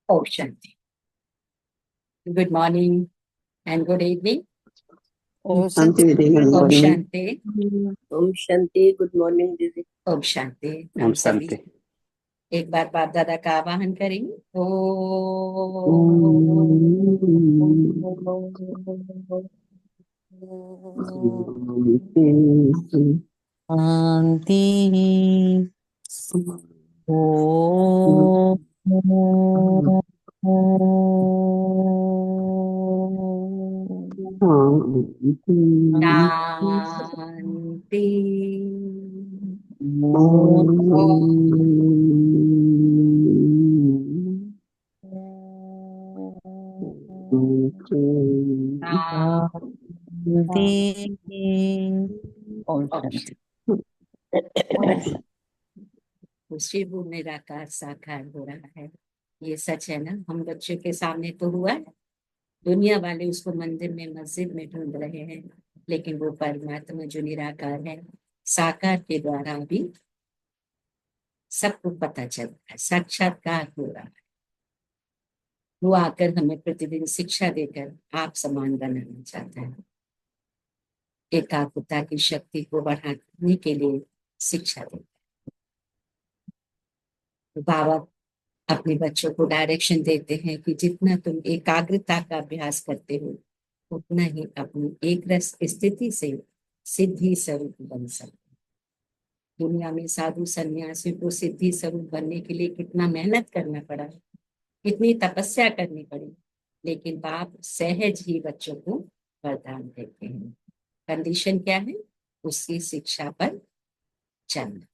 Oh, Shanti. Good morning and good evening. ओम शांति दीदी, good Om morning. Shanti. ओम शांति। Good morning दीदी। Om Shanti. ओम हम सभी शांति। एक बार बाप दादा का आवाहन करेंगे। शांति। ओम शांति। ओम शांति। शिव निराकार साकार हो रहा है। ये सच है ना। हम बच्चों के सामने तो हुआ है, दुनिया वाले उसको मंदिर में मस्जिद में ढूंढ रहे हैं, लेकिन वो परमात्मा जो निराकार है, साकार के द्वारा भी सबको पता चलता है, साक्षात्कार हो रहा है। वो आकर हमें प्रतिदिन शिक्षा देकर आप समान बनाना चाहता है, एकाग्रता की शक्ति को बढ़ाने के लिए शिक्षा देता है। बाबा अपने बच्चों को डायरेक्शन देते हैं कि जितना तुम एकाग्रता का अभ्यास करते हो, उतना ही अपनी एक रस स्थिति से सिद्धि स्वरूप बन सकते। दुनिया में साधु सन्यासियों को सिद्धि स्वरूप बनने के लिए कितना मेहनत करना पड़ा, कितनी तपस्या करनी पड़ी, लेकिन बाप सहज ही बच्चों को वरदान देते हैं। कंडीशन क्या है? उसकी शिक्षा पर चलना,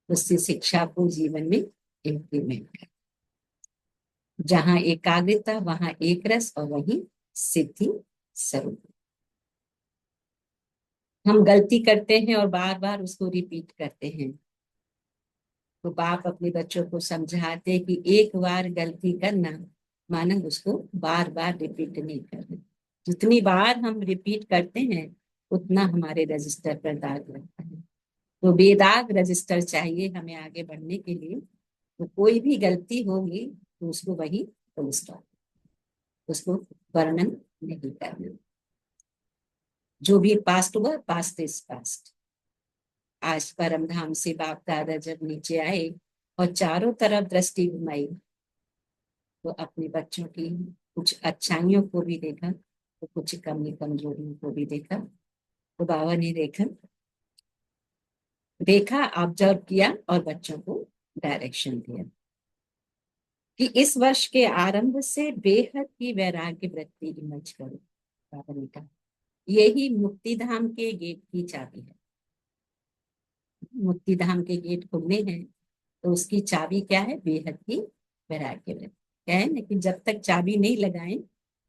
उसकी शिक्षा को जीवन में इम्प्लीमेंट करना। जहां एकाग्रता वहां एक रस और वही सिद्धि स्वरूप। हम गलती करते हैं और बार बार उसको रिपीट करते हैं, तो बाप अपने बच्चों को समझाते कि एक बार गलती करना माना उसको बार बार रिपीट नहीं करना। जितनी बार हम रिपीट करते हैं उतना हमारे रजिस्टर पर दाग लगता है। तो बेदाग रजिस्टर चाहिए हमें आगे बढ़ने के लिए। तो कोई भी गलती होगी तो उसको वही फुल स्टॉप, उसको वर्णन नहीं करना। जो भी पास्ट हुआ, पास्ट इज पास्ट। आज परम धाम से बाप दादा जब नीचे आए और चारों तरफ दृष्टि घुमाई, तो अपने बच्चों की कुछ अच्छाइयों को भी देखा, तो कुछ कमी कमजोरियों को भी देखा। तो बाबा ने देखा, ऑब्जर्व किया और बच्चों को डायरेक्शन दिया कि इस वर्ष के आरंभ से बेहद की वैराग्य वृत्ति इमर्ज करो। बाबा ने कहा यही मुक्ति धाम के गेट की चाबी है। मुक्ति धाम के गेट खुलने हैं तो उसकी चाबी क्या है? बेहद की वैराग्य वृत्ति। क्या है ना कि जब तक चाबी नहीं लगाए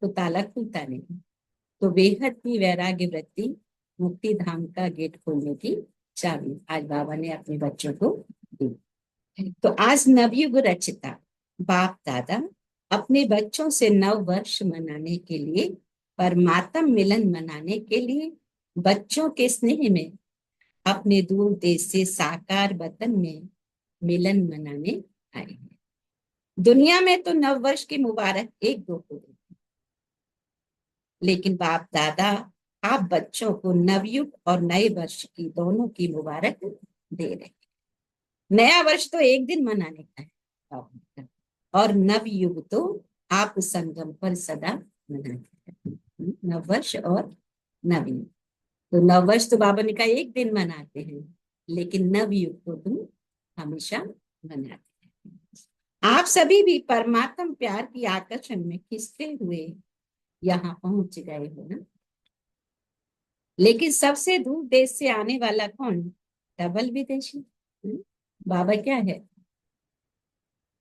तो ताला खुलता नहीं। तो बेहद की वैराग्य वृत्ति मुक्ति धाम का गेट खोलने की चाबी आज बाबा ने अपने बच्चों को दी। तो आज नवयुग रचिता बाप दादा अपने बच्चों से नव वर्ष मनाने के लिए, परमात्म मिलन मनाने के लिए, बच्चों के स्नेह में अपने दूर देश से साकार वतन में मिलन मनाने आए हैं। दुनिया में तो नव वर्ष की मुबारक एक दो को देते, लेकिन बाप दादा आप बच्चों को नवयुग और नए वर्ष की दोनों की मुबारक दे रहे हैं। नया वर्ष तो एक दिन मनाने का है और नव युग तो आप संगम पर सदा मनाते हैं। नव वर्ष और नवीन, तो नव वर्ष तो बाबा ने कहा एक दिन मनाते हैं, लेकिन नव युग तो तुम हमेशा मनाते हैं। आप सभी भी परमात्म प्यार की आकर्षण में खिसके हुए यहाँ पहुंच गए हो ना। लेकिन सबसे दूर देश से आने वाला कौन? डबल विदेशी। बाबा क्या है?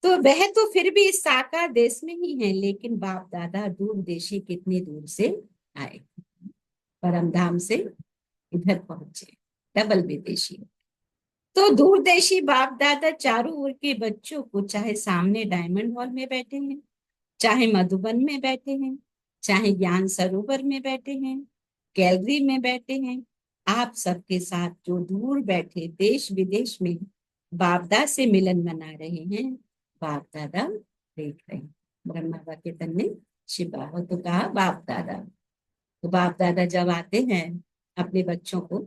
तो वह तो फिर भी इस साकार देश में ही है, लेकिन बाप दादा दूर देशी कितनी दूर से आए, परम धाम से इधर पहुंचे, डबल विदेशी। तो दूरदेशी बाप दादा चारों ओर के बच्चों को, चाहे सामने डायमंड हॉल में बैठे हैं, चाहे मधुबन में बैठे हैं, चाहे ज्ञान सरोवर में बैठे हैं, गैलरी में बैठे हैं, आप सबके साथ जो दूर बैठे देश विदेश में बाप दादा से मिलन मना रहे हैं, बाप दादा देख रहे हैं। ब्रह्मा बाबा के तन में शिव बाबा। तो कहा बाप दादा। तो बाप दादा जब आते हैं अपने बच्चों को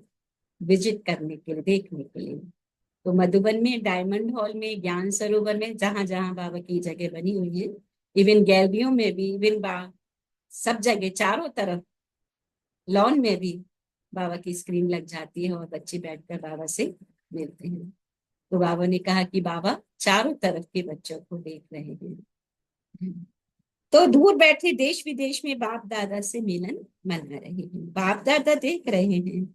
विजिट करने के लिए, देखने के लिए, तो मधुबन में डायमंड हॉल में, ज्ञान सरोवर में, जहां जहां बाबा की जगह बनी हुई है, इवन गैलरियों में भी, इवन सब जगह चारों तरफ लॉन में भी बाबा की स्क्रीन लग जाती है और बच्चे बैठकर बाबा से मिलते हैं। तो बाबा ने कहा कि बाबा चारों तरफ के बच्चों को देख रहे हैं, तो दूर बैठे देश विदेश में बाप दादा से मिलन मना रहे हैं। बाप दादा देख रहे हैं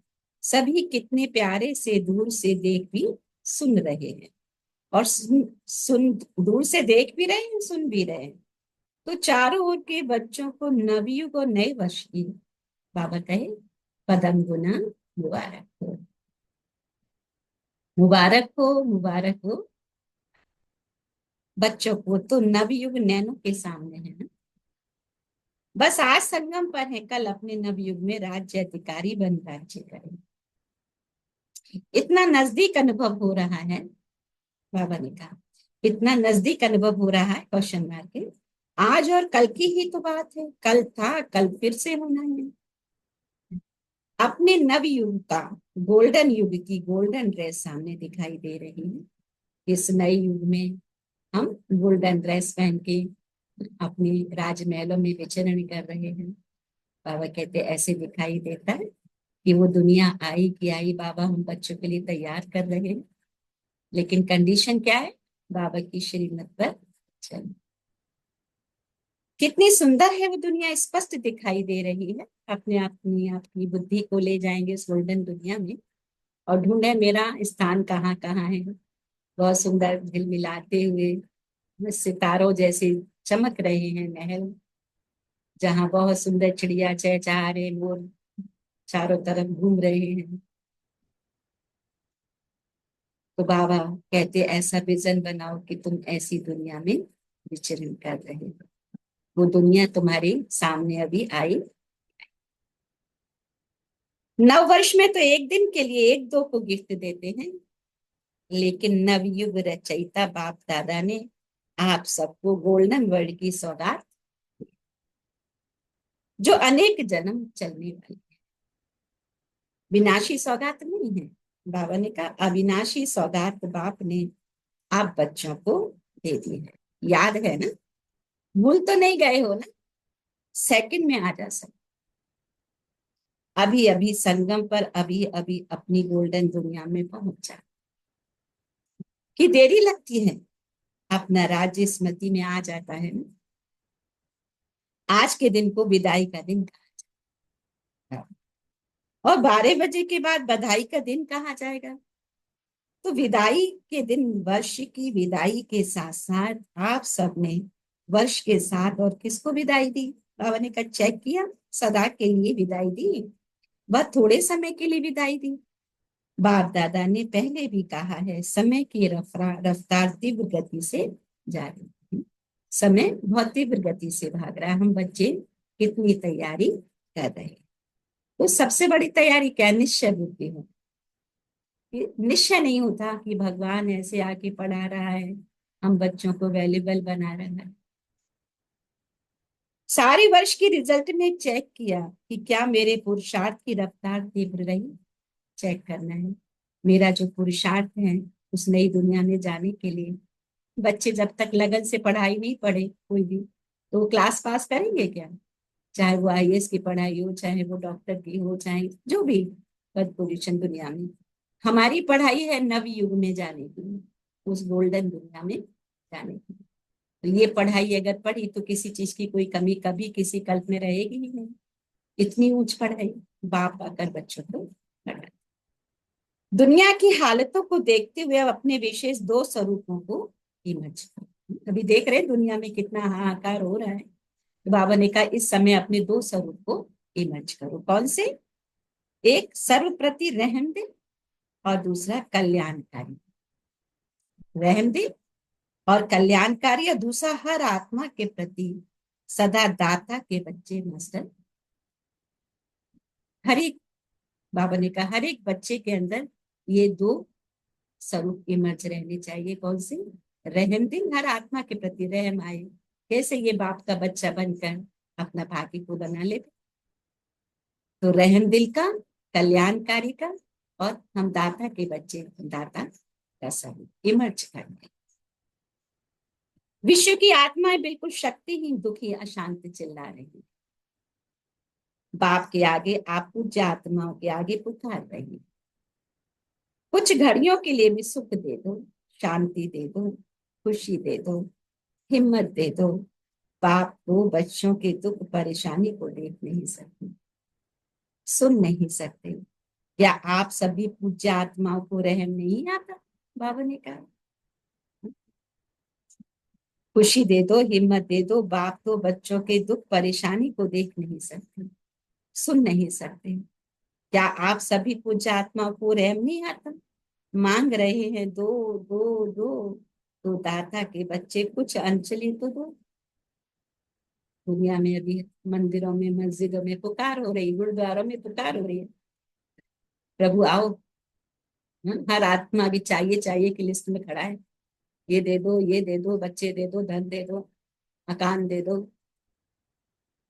सभी कितने प्यारे से, दूर से देख भी सुन रहे हैं, और सुन दूर से देख भी रहे हैं, सुन भी रहे हैं। तो चारों ओर के बच्चों को नवयुग और नए वर्ष की बाबा कहे पदम गुना मुबारक हो, मुबारक हो, मुबारक हो। बच्चों को तो नवयुग नैनो के सामने है ना, बस आज संगम पर है, कल अपने नवयुग में राज्य अधिकारी बन राज्य करें। इतना नजदीक अनुभव हो रहा है, बाबा ने कहा इतना नजदीक अनुभव हो रहा है, क्वेश्चन मार्क है। आज और कल की ही तो बात है, कल था, कल फिर से होना है। अपने नव युग का, गोल्डन युग की गोल्डन ड्रेस सामने दिखाई दे रही है। इस नए युग में हम गोल्डन ड्रेस पहन के अपने राजमहलों में विचरण कर रहे हैं। बाबा कहते ऐसे दिखाई देता है कि वो दुनिया आई कि आई, बाबा हम बच्चों के लिए तैयार कर रहे हैं, लेकिन कंडीशन क्या है, बाबा की श्रीमत पर चल। कितनी सुंदर है वो दुनिया, स्पष्ट दिखाई दे रही है। अपने अपनी आपकी बुद्धि को ले जाएंगे उस गोल्डन दुनिया में और ढूंढे मेरा स्थान कहाँ कहाँ है। बहुत सुंदर झिलमिलाते हुए सितारों जैसे चमक रहे हैं महल, जहाँ बहुत सुंदर चिड़िया चहचहा रहे, मोर चारों तरफ घूम रहे हैं। तो बाबा कहते ऐसा विजन बनाओ कि तुम ऐसी दुनिया में विचरण कर रहे हो। वो दुनिया तुम्हारे सामने अभी आई। नव वर्ष में तो एक दिन के लिए एक दो को गिफ्ट देते हैं, लेकिन नवयुग रचयिता बाप दादा ने आप सबको गोल्डन वर्ल्ड की सौगात, जो अनेक जन्म चलने वाली है। विनाशी सौगात नहीं है। बाबा ने कहा अविनाशी सौगात बाप ने आप बच्चों को दे दी है। याद है ना, भूल तो नहीं गए हो ना, सेकंड में आ जा सकते। अभी अभी संगम पर अभी अभी अपनी गोल्डन दुनिया में पहुंच जा, कि देरी लगती है, अपना राज्य स्मृति में आ जाता है ना। आज के दिन को विदाई का दिन कहा, और 12 बजे के बाद बधाई का दिन कहा जाएगा। तो विदाई के दिन, वर्ष की विदाई के साथ साथ आप सबने वर्ष के साथ और किसको विदाई दी, बाबा ने कहा चेक किया, सदा के लिए विदाई दी, वह थोड़े समय के लिए विदाई दी। बाप दादा ने पहले भी कहा है समय की रफ्तार तीव्र गति से जा रही है, समय बहुत तीव्र गति से भाग रहा है। हम बच्चे कितनी तैयारी कर रहे हैं। तो सबसे बड़ी तैयारी क्या, निश्चय बुद्धि हो। निश्चय नहीं होता कि भगवान ऐसे आके पढ़ा रहा है, हम बच्चों को वैल्यूबल बना रहा है। सारे वर्ष की रिजल्ट में चेक किया कि क्या मेरे पुरुषार्थ की रफ्तार तीव्र रही, चेक करना है। मेरा जो पुरुषार्थ है उस नई दुनिया में जाने के लिए, बच्चे जब तक लगन से पढ़ाई नहीं पढ़े कोई भी, तो वो क्लास पास करेंगे क्या, चाहे वो आईएएस की पढ़ाई हो, चाहे वो डॉक्टर की हो, चाहे जो भी पद पोजीशन दुनिया में। हमारी पढ़ाई है नव युग में जाने की, उस गोल्डन दुनिया में जाने की। तो ये पढ़ाई अगर पढ़ी तो किसी चीज की कोई कमी कभी किसी कल्प में रहेगी ही नहीं। इतनी ऊंच पढ़ाई बाप आकर बच्चों को पढ़ा। दुनिया की हालतों को देखते हुए अब अपने विशेष दो स्वरूपों को इमर्ज करो। अभी देख रहे हैं दुनिया में कितना हाहाकार हो रहा है, तो बाबा ने कहा इस समय अपने दो स्वरूप को इमर्ज करो। कौन से, एक सर्वप्रति रहमदिल और दूसरा कल्याणकारी। रहमदिल और कल्याणकारी, और दूसरा हर आत्मा के प्रति सदा दाता के बच्चे मास्टर। हर एक, बाबा ने कहा हर एक बच्चे के अंदर ये दो स्वरूप इमर्ज रहने चाहिए। कौन से, रहमदिल, हर आत्मा के प्रति रहम आए, कैसे ये बाप का बच्चा बनकर अपना भाग्य को बना ले। तो रहम दिल का, कल्याणकारी का, और हम दाता के बच्चे, दाता का सभी इमर्ज करने। विश्व की आत्माएं बिल्कुल शक्तिहीन, दुखी, अशांत चिल्ला रही, बाप के आगे, आप पूज्य आत्माओं के आगे पुकार रही। कुछ घड़ियों के लिए भी सुख दे दो, शांति दे दो, खुशी दे दो, हिम्मत दे दो। बाप को बच्चों के दुख परेशानी को देख नहीं सकते, सुन नहीं सकते। या आप सभी पूज्य आत्माओं को रहम नहीं आता? बाबा ने कहा खुशी दे दो, हिम्मत दे दो। बाप तो बच्चों के दुख परेशानी को देख नहीं सकते, सुन नहीं सकते। क्या आप सभी पूज्य आत्माओं को रहम नहीं आता? मांग रहे हैं दो दो दो, तो दाता के बच्चे कुछ अंजलि तो दो। दुनिया में अभी मंदिरों में, मस्जिदों में पुकार हो रही, गुरुद्वारों में पुकार हो रही है, प्रभु आओ। हर आत्मा भी चाहिए चाहिए की लिस्ट में खड़ा है। ये दे दो, ये दे दो, बच्चे दे दो, धन दे दो, मकान दे दो,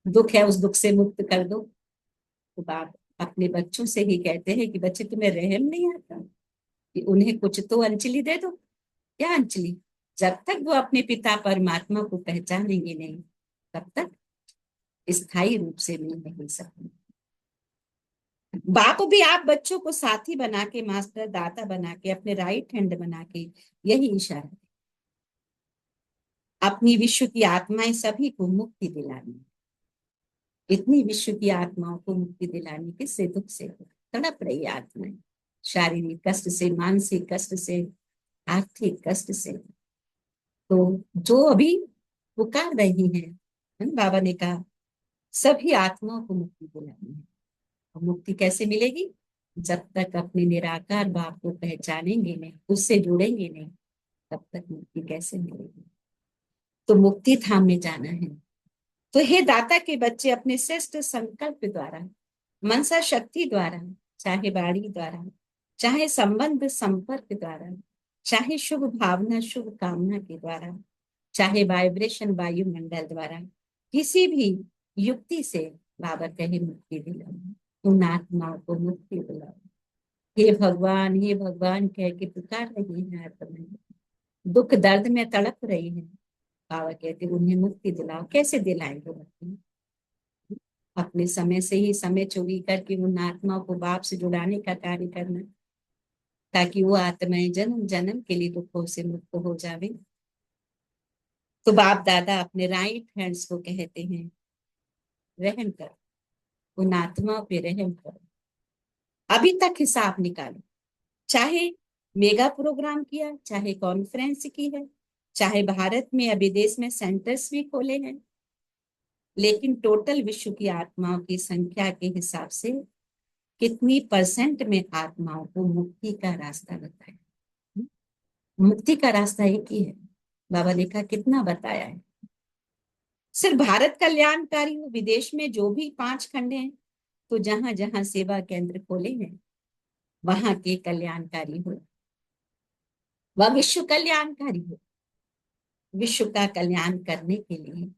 दुख है उस दुख से मुक्त कर दो। तो बाप अपने बच्चों से ही कहते हैं कि बच्चे तुम्हें रहम नहीं आता कि उन्हें कुछ तो अंजलि दे दो। क्या अंजलि? जब तक वो अपने पिता परमात्मा को पहचानेंगे नहीं, तब तक स्थायी रूप से मिल नहीं सकते। बाप भी आप बच्चों को साथी बना के, मास्टर दाता बना के, अपने राइट हैंड बना के यही इशारा, अपनी विश्व की आत्माएं सभी को मुक्ति दिलानी। इतनी विश्व की आत्माओं को मुक्ति दिलाने के से दुख से तड़प रही आत्माएं, शारीरिक कष्ट से, मानसिक कष्ट से, आर्थिक कष्ट से। तो जो अभी पुकार रही हैं, बाबा ने कहा सभी आत्माओं को मुक्ति दिलानी है। और मुक्ति कैसे मिलेगी? जब तक अपने निराकार बाप को पहचानेंगे नहीं, उससे जुड़ेंगे नहीं, तब तक मुक्ति कैसे मिलेगी? तो मुक्ति धाम में जाना है। तो हे दाता के बच्चे, अपने श्रेष्ठ संकल्प द्वारा, मनसा शक्ति द्वारा, चाहे बाणी द्वारा, चाहे संबंध संपर्क द्वारा, चाहे शुभ भावना शुभ कामना के द्वारा, चाहे वाइब्रेशन वायुमंडल द्वारा, किसी भी युक्ति से बाबा कहे मुक्ति दिलाओ, उन आत्माओं को मुक्ति दिलाओ। हे भगवान कह के पुकार रही है आत्माएं, दुख दर्द में तड़प रही है। बाबा कहते उन्हें मुक्ति दिलाओ। कैसे दिलाएंगे मुक्ति? अपने समय से ही समय चोरी करके उन आत्माओं को बाप से जुड़ाने का कार्य करना, ताकि वो आत्माएं जन्म जन्म के लिए दुखों से मुक्त हो जावे। तो बाप दादा अपने राइट हैंड्स को कहते हैं रहम करो, उन आत्माओं पे रहम करो। अभी तक हिसाब निकालो, चाहे मेगा प्रोग्राम किया, चाहे कॉन्फ्रेंस की है, चाहे भारत में या विदेश में सेंटर्स भी खोले हैं, लेकिन टोटल विश्व की आत्माओं की संख्या के हिसाब से कितनी परसेंट में आत्माओं को मुक्ति का रास्ता बताया? मुक्ति का रास्ता एक ही है। बाबा ने कहा कितना बताया है? सिर्फ भारत कल्याणकारी हो, विदेश में जो भी 5 खंड हैं, तो जहां जहां सेवा केंद्र खोले हैं वहां के कल्याणकारी हो, वह विश्व कल्याणकारी हो। विश्व का कल्याण करने के लिए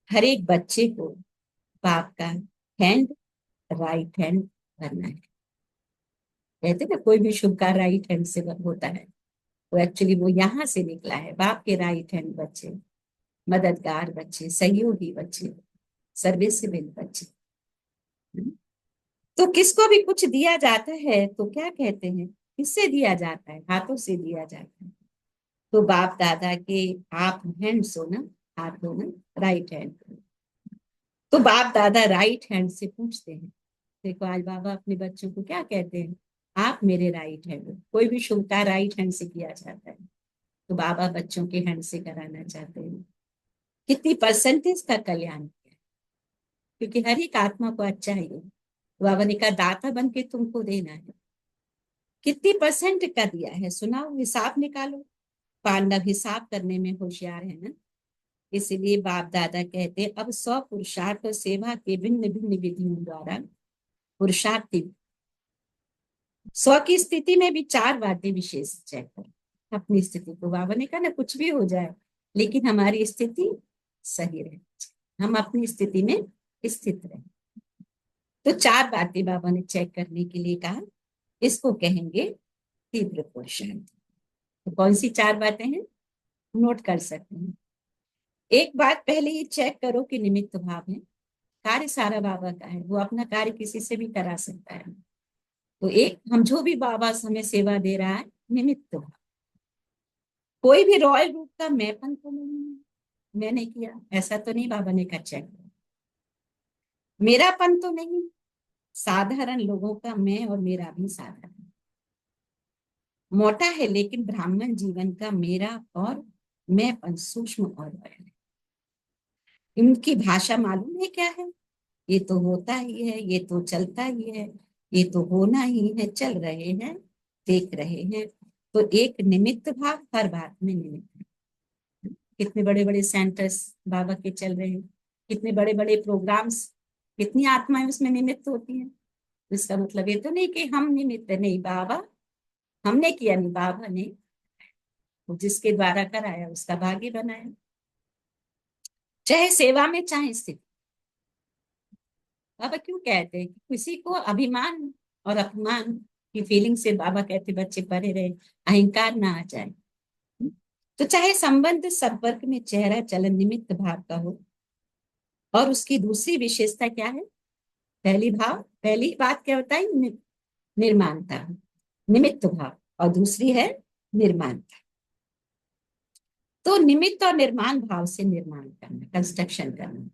हर एक बच्चे को बाप का हैंड, राइट हैंड बनना है। कहते ना कोई भी शुभ का राइट हैंड से होता है, तो एक्चुअली वो यहाँ से निकला है। बाप के राइट हैंड बच्चे, मददगार बच्चे, सहयोगी बच्चे, सर्विसेबल बच्चे। तो किसको भी कुछ दिया जाता है तो क्या कहते हैं, किससे दिया जाता है? हाथों से दिया जाता है। तो बाप दादा के आप हैंड्स हो ना, हाथ हो ना, राइट हैंड। तो बाप दादा राइट हैंड से पूछते हैं। देखो आज बाबा अपने बच्चों को क्या कहते हैं, आप मेरे राइट हैंड हो। कोई भी शुभ कार्य राइट हैंड से किया जाता है, तो बाबा बच्चों के हैंड से कराना चाहते हैं। कितनी परसेंटेज का कल्याण किया? क्योंकि हर एक आत्मा को अच्छा ही है। बाबा ने कहा दाता बन के तुमको देना है। कितनी परसेंट का दिया है सुनाओ, हिसाब निकालो। पांडव हिसाब करने में होशियार है ना, इसलिए बाप दादा कहते हैं अब 100 पुरुषार्थ और सेवा के भिन्न भिन्न विधियों द्वारा पुरुषार्थी 100 की स्थिति में भी 4 वाद्य विशेष चेक करो अपनी स्थिति को। बाबा ने कहा ना कुछ भी हो जाए, लेकिन हमारी स्थिति सही रहे, हम अपनी स्थिति में स्थित रहे। तो 4 बातें बाबा ने चेक करने के लिए कहा, इसको कहेंगे तीव्र पुरुषार्थ। तो कौन सी 4 बातें हैं, नोट कर सकते हैं। एक बात पहले ये चेक करो कि निमित्त भाव है, कार्य सारा बाबा का है, वो अपना कार्य किसी से भी करा सकता है। तो एक, हम जो भी बाबा हमें सेवा दे रहा है, निमित्त भाव। कोई भी रॉयल रूप का मैंपन तो नहीं है, मैंने किया ऐसा तो नहीं, बाबा ने कहा चेक, मेरापन तो नहीं, साधारण लोगों का मैं और मेरा भी साधारण, मोटा है लेकिन ब्राह्मण जीवन का मेरा और मैंपन सूक्ष्म और बड़ा है। इनकी भाषा मालूम है क्या है, ये तो होता ही है, ये तो चलता ही है, ये तो होना ही है, चल रहे हैं, देख रहे हैं। तो एक निमित्त भाव, हर बात में निमित्त। कितने बड़े बड़े सेंटर्स बाबा के चल रहे हैं, कितने बड़े बड़े प्रोग्राम्स, कितनी आत्माएं उसमें निमित्त होती हैं। इसका मतलब ये तो नहीं कि हम निमित्त नहीं, बाबा हमने किया नहीं, बाबा ने जिसके द्वारा कराया उसका भाग्य बनाया। चाहे सेवा में चाहे स्थिति, बाबा क्यों कहते हैं कि किसी को अभिमान और अपमान की फीलिंग से बाबा कहते बच्चे परे रहे, अहंकार ना आ जाए। तो चाहे संबंध संपर्क में चेहरा चलन निमित्त भाव का हो। और उसकी दूसरी विशेषता क्या है, पहली बात क्या होता है, निर्माणता, निमित्त भाव, और दूसरी है निर्माणता। तो निमित्त और निर्माण भाव से निर्माण करना, कंस्ट्रक्शन करना।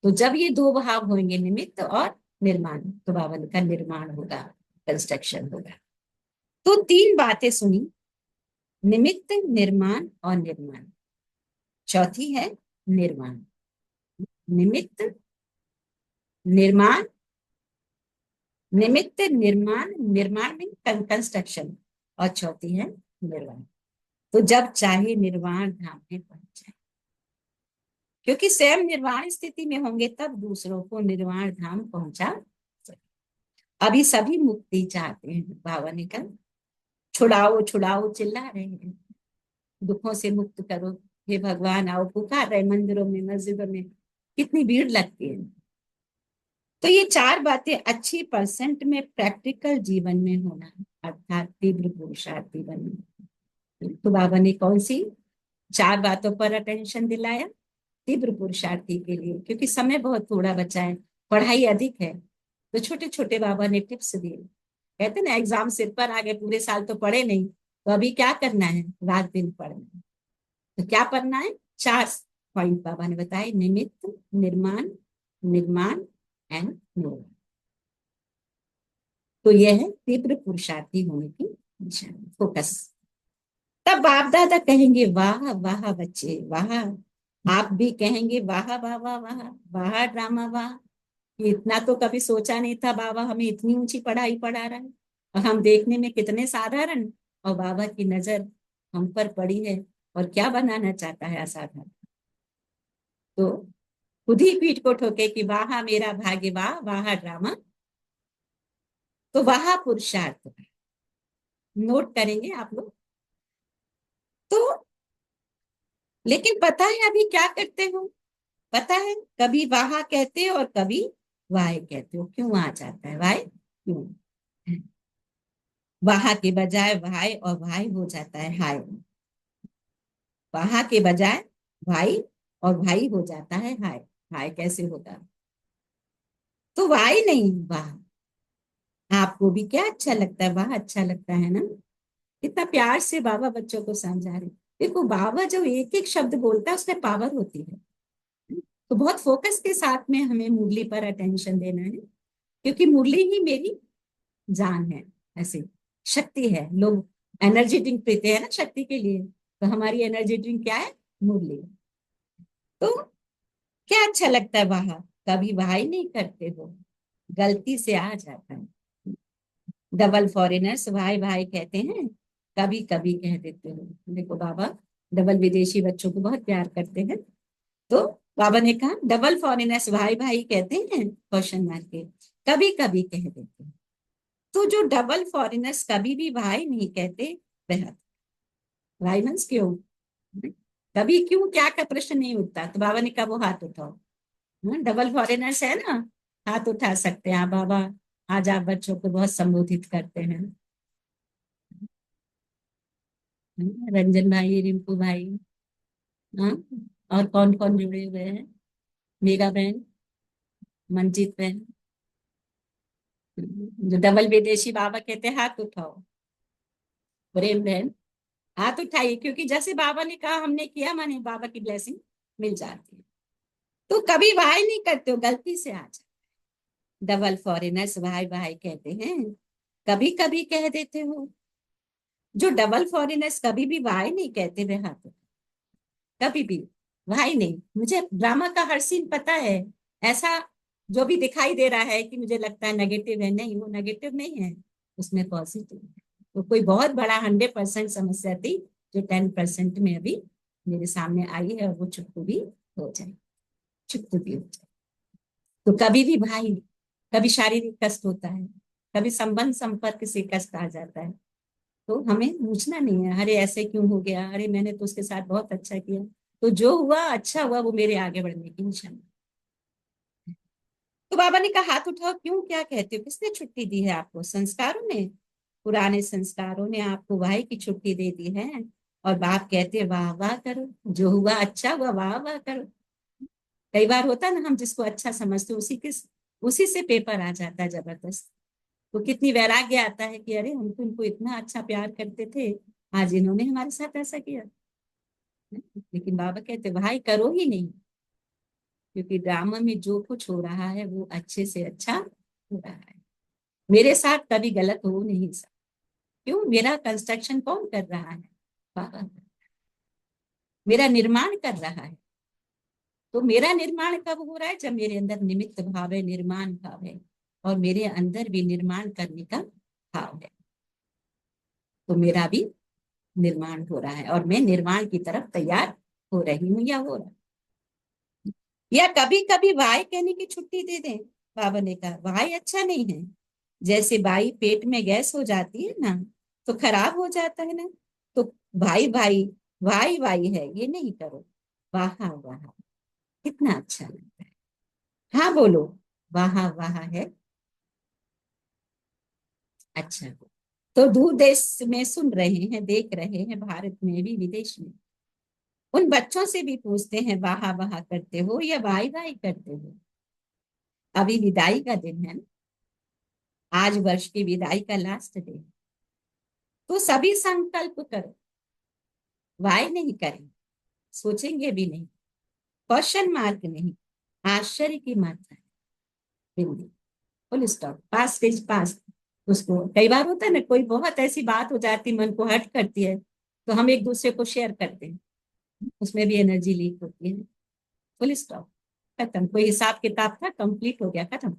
तो जब ये 2 भाव होंगे, निमित्त और निर्माण, तो बाबा का निर्माण होगा, कंस्ट्रक्शन होगा। तो 3 बातें सुनी, निमित्त, निर्माण और निर्माण। चौथी है निर्माण, निमित्त निर्माण, निमित्त निर्माण, निर्माण में कंस्ट्रक्शन, और चौथी है निर्वाण। तो जब चाहे निर्वाण धाम में पहुंच जाए, क्योंकि स्वयं निर्वाण स्थिति में होंगे तब दूसरों को निर्वाण धाम पहुंचा सके। अभी सभी मुक्ति चाहते हैं, बाबा ने कहा छुड़ाओ छुड़ाओ चिल्ला रहे हैं, दुखों से मुक्त करो, हे भगवान आओ, पुकार रहे मंदिरों में मस्जिदों में, कितनी भीड़ लगती है। तो ये 4 बातें अच्छी परसेंट में प्रैक्टिकल जीवन में होना, अर्थात तीव्र पुरुषार्थ जीवन में। तो बाबा ने कौन सी 4 बातों पर अटेंशन दिलाया, तीव्र पुरुषार्थी के लिए, क्योंकि समय बहुत थोड़ा बचा है, पढ़ाई अधिक है। तो छोटे छोटे बाबा ने टिप्स दिए, कहते ना एग्जाम सिर पर आ गए, पूरे साल तो पढ़े नहीं, तो अभी क्या करना है, रात दिन पढ़ना है। तो क्या पढ़ना है, 4 पॉइंट बाबा ने बताए, निमित्त, निर्माण, निर्माण एंड निर्वाण। तो यह है तीव्र पुरुषार्थी होने की दिशा, फोकस। तब बाप दादा कहेंगे वाह वाह बच्चे वाह, आप भी कहेंगे वाह वाह वाह वाह वाह ड्रामा वाह, इतना तो कभी सोचा नहीं था बाबा हमें इतनी ऊंची पढ़ाई पढ़ा रहा है, और हम देखने में कितने साधारण, और बाबा की नजर हम पर पड़ी है, और क्या बनाना चाहता है असाधारण। तो खुद ही पीठ को ठोके कि वाह मेरा भाग्य वाह वाह ड्रामा। तो वाह पुरुषार्थ नोट करेंगे आप लोग। तो लेकिन पता है अभी क्या करते हो, पता है कभी वाह कहते हो और कभी वाय कहते हो, क्यों आ जाता है वाय, क्यों, वाह के बजाय वाय और वाय हो जाता है हाय, वाह के बजाय भाई और भाई हो जाता है हाय, हाय कैसे होगा, तो वाय नहीं वाह। आपको भी क्या अच्छा लगता है, वाह अच्छा लगता है ना, इतना प्यार से बाबा बच्चों को समझा रहे। देखो बाबा जो एक एक शब्द बोलता है उसमें पावर होती है, तो बहुत फोकस के साथ में हमें मुरली पर अटेंशन देना है, क्योंकि मुरली ही मेरी जान है, ऐसे शक्ति है। लोग एनर्जी ड्रिंक पीते हैं ना शक्ति के लिए, तो हमारी एनर्जी ड्रिंक क्या है, मुरली। तो क्या अच्छा लगता है वहां, कभी वहां नहीं करते हो, गलती से आ जाता है। डबल फॉरेनर्स भाई भाई कहते हैं, कभी कभी कह देते हो। देखो बाबा डबल विदेशी बच्चों को बहुत प्यार करते हैं, तो बाबा ने कहा डबल फॉरेनर्स भाई भाई कहते हैं, क्वेश्चन मार के, कभी कभी कह देते हैं। तो जो डबल फॉरेनर्स कभी भी भाई नहीं कहते, वह भाई मीन्स क्यों, कभी क्यों क्या का प्रश्न नहीं उठता, तो बाबा ने कहा वो हाथ उठाओ। डबल फॉरेनर्स है ना, हाथ उठा सकते हैं आप बाबा। आज आप बच्चों को बहुत संबोधित करते हैं। रंजन भाई, रिंकू भाई, हाँ, और कौन कौन जुड़े हुए हैं? मीरा बहन, मंजीत बहन, जो डबल विदेशी बाबा कहते हैं हाथ उठाओ। प्रेम बहन, हाथ उठाइए, क्योंकि जैसे बाबा ने कहा हमने किया, माने बाबा की ब्लेसिंग मिल जाती है। तो कभी भाई नहीं करते हो, गलती से आ जाए। डबल फॉरेनर्स भाई भाई कहते हैं, कभी कभी कह देते हो। जो डबल फॉरेनर्स कभी भी भाई नहीं कहते वे हाथ उठाओ। कभी भी भाई नहीं। मुझे ड्रामा का हर सीन पता है। ऐसा जो भी दिखाई दे रहा है कि मुझे लगता है नेगेटिव है, नहीं, वो नेगेटिव नहीं है, उसमें पॉजिटिव है। तो कोई बहुत बड़ा 100% समस्या थी, जो 10% में अभी मेरे सामने आई है, और वो चुप भी हो जाए, चुप भी हो जाए। तो कभी भी भाई, कभी शारीरिक कष्ट होता है, कभी संबंध संपर्क से कष्ट आ जाता है, तो हमें पूछना नहीं है अरे ऐसे क्यों हो गया, अरे मैंने तो उसके साथ बहुत अच्छा किया। तो जो हुआ अच्छा हुआ, वो मेरे आगे बढ़ने की निशानी। तो बाबा ने कहा हाथ उठाओ, क्यों, क्या कहते हो, किसने छुट्टी दी है आपको? संस्कारों ने, पुराने संस्कारों ने आपको भाई की छुट्टी दे दी है। और बाप कहते हैं वाह वाह करो, जो हुआ अच्छा हुआ, वाह वाह करो। कई बार होता है ना, हम जिसको अच्छा समझते उसी से पेपर आ जाता है जबरदस्त। तो कितनी वैराग्य आता है कि अरे हम तो इनको इतना अच्छा प्यार करते थे, आज इन्होंने हमारे साथ ऐसा किया। लेकिन बाबा कहते भाई करो ही नहीं, क्योंकि ड्रामा में जो कुछ हो रहा है वो अच्छे से अच्छा हो रहा है। मेरे साथ कभी गलत हो नहीं सकता। क्यों? मेरा कंस्ट्रक्शन कौन कर रहा है? बाबा। मेरा निर्माण कर रहा है। तो मेरा निर्माण कब हो रहा है? जब मेरे अंदर निमित्त भाव है, निर्माण भाव है, और मेरे अंदर भी निर्माण करने का भाव है। तो मेरा भी निर्माण हो रहा है, और मैं निर्माण की तरफ तैयार हो रही हूँ या हो रहा हूं। या कभी कभी वाई कहने की छुट्टी दे दें। बाबा ने कहा वाई अच्छा नहीं है। जैसे भाई पेट में गैस हो जाती है ना, तो खराब हो जाता है ना। तो भाई भाई, वाई वाई है, ये नहीं करो। वाह वाह, कितना अच्छा लगता है। हाँ बोलो, वाह वाह है अच्छा। तो दूर देश में सुन रहे हैं, देख रहे हैं, भारत में भी विदेश में, उन बच्चों से भी पूछते हैं वाह वाह करते हो या वाई वाई करते हो? अभी विदाई का दिन है ना, आज वर्ष की विदाई का लास्ट डे। तो सभी संकल्प करो, वाई नहीं करें, सोचेंगे भी नहीं, क्वेश्चन मार्क नहीं, आश्चर्य की मात्रा है, बिंदी, full stop, past is past. उसको कई बार होता है ना, कोई बहुत ऐसी बात हो जाती मन को हर्ट करती है, तो हम एक दूसरे को शेयर करते हैं, उसमें भी एनर्जी लीक होती है। फुल स्टॉप, खत्म, कोई हिसाब किताब था, कंप्लीट हो गया, खत्म।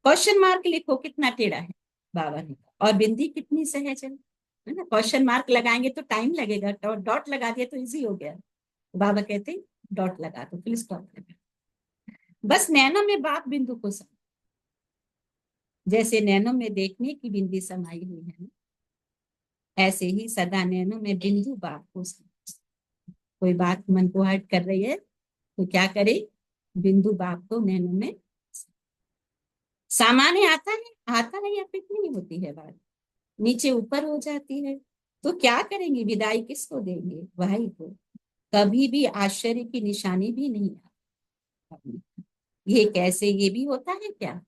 क्वेश्चन मार्क लिखो, कितना टेढ़ा है, बाबा ने कहा, और बिंदी कितनी सहज है ना। क्वेश्चन मार्क लगाएंगे तो टाइम लगेगा, डॉट लगा दिया तो इजी हो गया। बाबा कहते डॉट लगा दो, फिर स्टॉप लगा। बस नैनो में बाप बिंदु को सम, जैसे नैनो में देखने की बिंदी समाई हुई है ना, ऐसे ही सदा नैनो में बिंदु बाप को सम। कोई बात मन को हर्ट कर रही है, तो क्या करे, बिंदु बाप को नैनो में। सामान्य आता है या फिट नहीं होती है बात, नीचे ऊपर हो जाती है। तो क्या करेंगे, विदाई किसको देंगे? भाई को। कभी भी आश्चर्य की निशानी भी नहीं आती। ये कैसे, ये भी होता है क्या?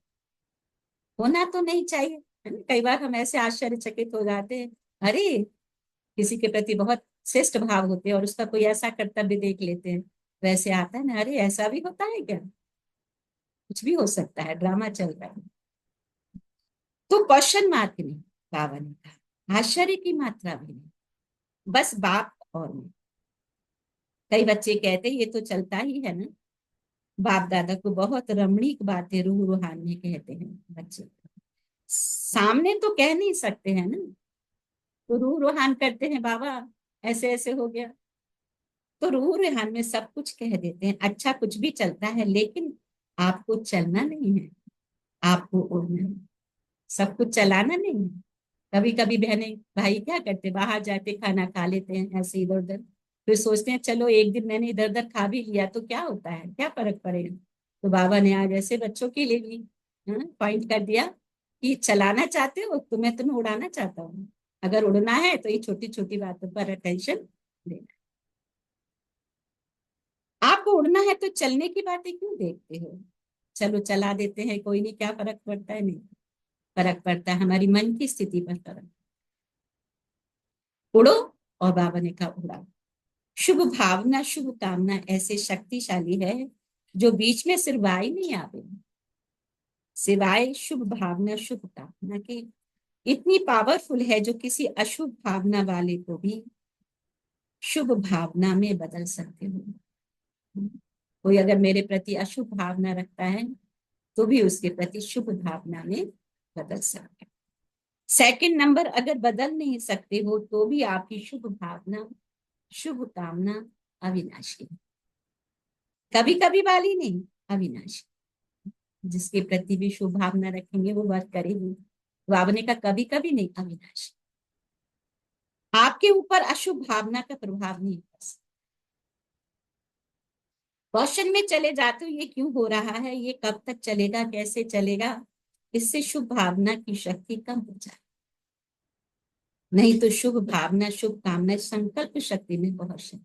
होना तो नहीं चाहिए, है ना। कई बार हम ऐसे आश्चर्यचकित हो जाते हैं, अरे किसी के प्रति बहुत श्रेष्ठ भाव होते हैं और उसका कोई ऐसा कर्तव्य देख लेते हैं, वैसे आता है ना, अरे ऐसा भी होता है क्या? कुछ भी हो सकता है, ड्रामा चल रहा है। तो क्वेश्चन मार्क नहीं, बाबा ने कहा, आश्चर्य की मात्रा भी नहीं, बस बाप और मैं। कई बच्चे कहते हैं ये तो चलता ही है ना, बाप दादा को बहुत रमणीक बातें रूह रूहानी कहते हैं बच्चे, सामने तो कह नहीं सकते हैं ना, तो रूह रूहान करते हैं बाबा ऐसे ऐसे हो गया। तो रूह रूहान में सब कुछ कह देते हैं, अच्छा कुछ भी चलता है, लेकिन आपको चलना नहीं है, आपको उड़ना है, सब कुछ चलाना नहीं है। कभी कभी बहनें भाई क्या करते, बाहर जाते खाना खा लेते हैं ऐसे इधर उधर, फिर सोचते हैं चलो एक दिन मैंने इधर उधर खा भी लिया तो क्या होता है, क्या फर्क पड़ेगा। तो बाबा ने आज ऐसे बच्चों के लिए भी पॉइंट कर दिया कि चलाना चाहते हो तो मैं तुम्हें उड़ाना चाहता हूँ, अगर उड़ना है तो ये छोटी छोटी बातों पर अटेंशन देना। आपको उड़ना है तो चलने की बातें क्यों देखते हो, चलो चला देते हैं, कोई नहीं, क्या फर्क पड़ता है, नहीं फर्क पड़ता है, हमारी मन की स्थिति पर फर्क। उड़ो, और बाबा ने कहा उड़ाओ। शुभ भावना शुभ कामना ऐसे शक्तिशाली है जो बीच में सिर्फ वाई नहीं आवे, सिवाय शुभ भावना शुभ कामना के इतनी पावरफुल है जो किसी अशुभ भावना वाले को भी शुभ भावना में बदल सकते हो। कोई अगर मेरे प्रति अशुभ भावना रखता है तो भी उसके प्रति शुभ भावना में बदल सकते हैं। सेकंड नंबर, अगर बदल नहीं सकते हो तो भी आपकी शुभ भावना शुभ कामना अविनाशी है, कभी कभी वाली नहीं, अविनाशी। जिसके प्रति भी शुभ भावना रखेंगे वो वर्क करेगी। भावने का कभी कभी नहीं, अविनाशी। आपके ऊपर अशुभ भावना का प्रभाव नहीं पड़ सकता। क्वेश्चन में चले जाते हो ये क्यों हो रहा है, ये कब तक चलेगा, कैसे चलेगा, इससे शुभ भावना की शक्ति कम हो जाए। नहीं तो शुभ भावना शुभ कामना संकल्प शक्ति में बहुत शक्ति।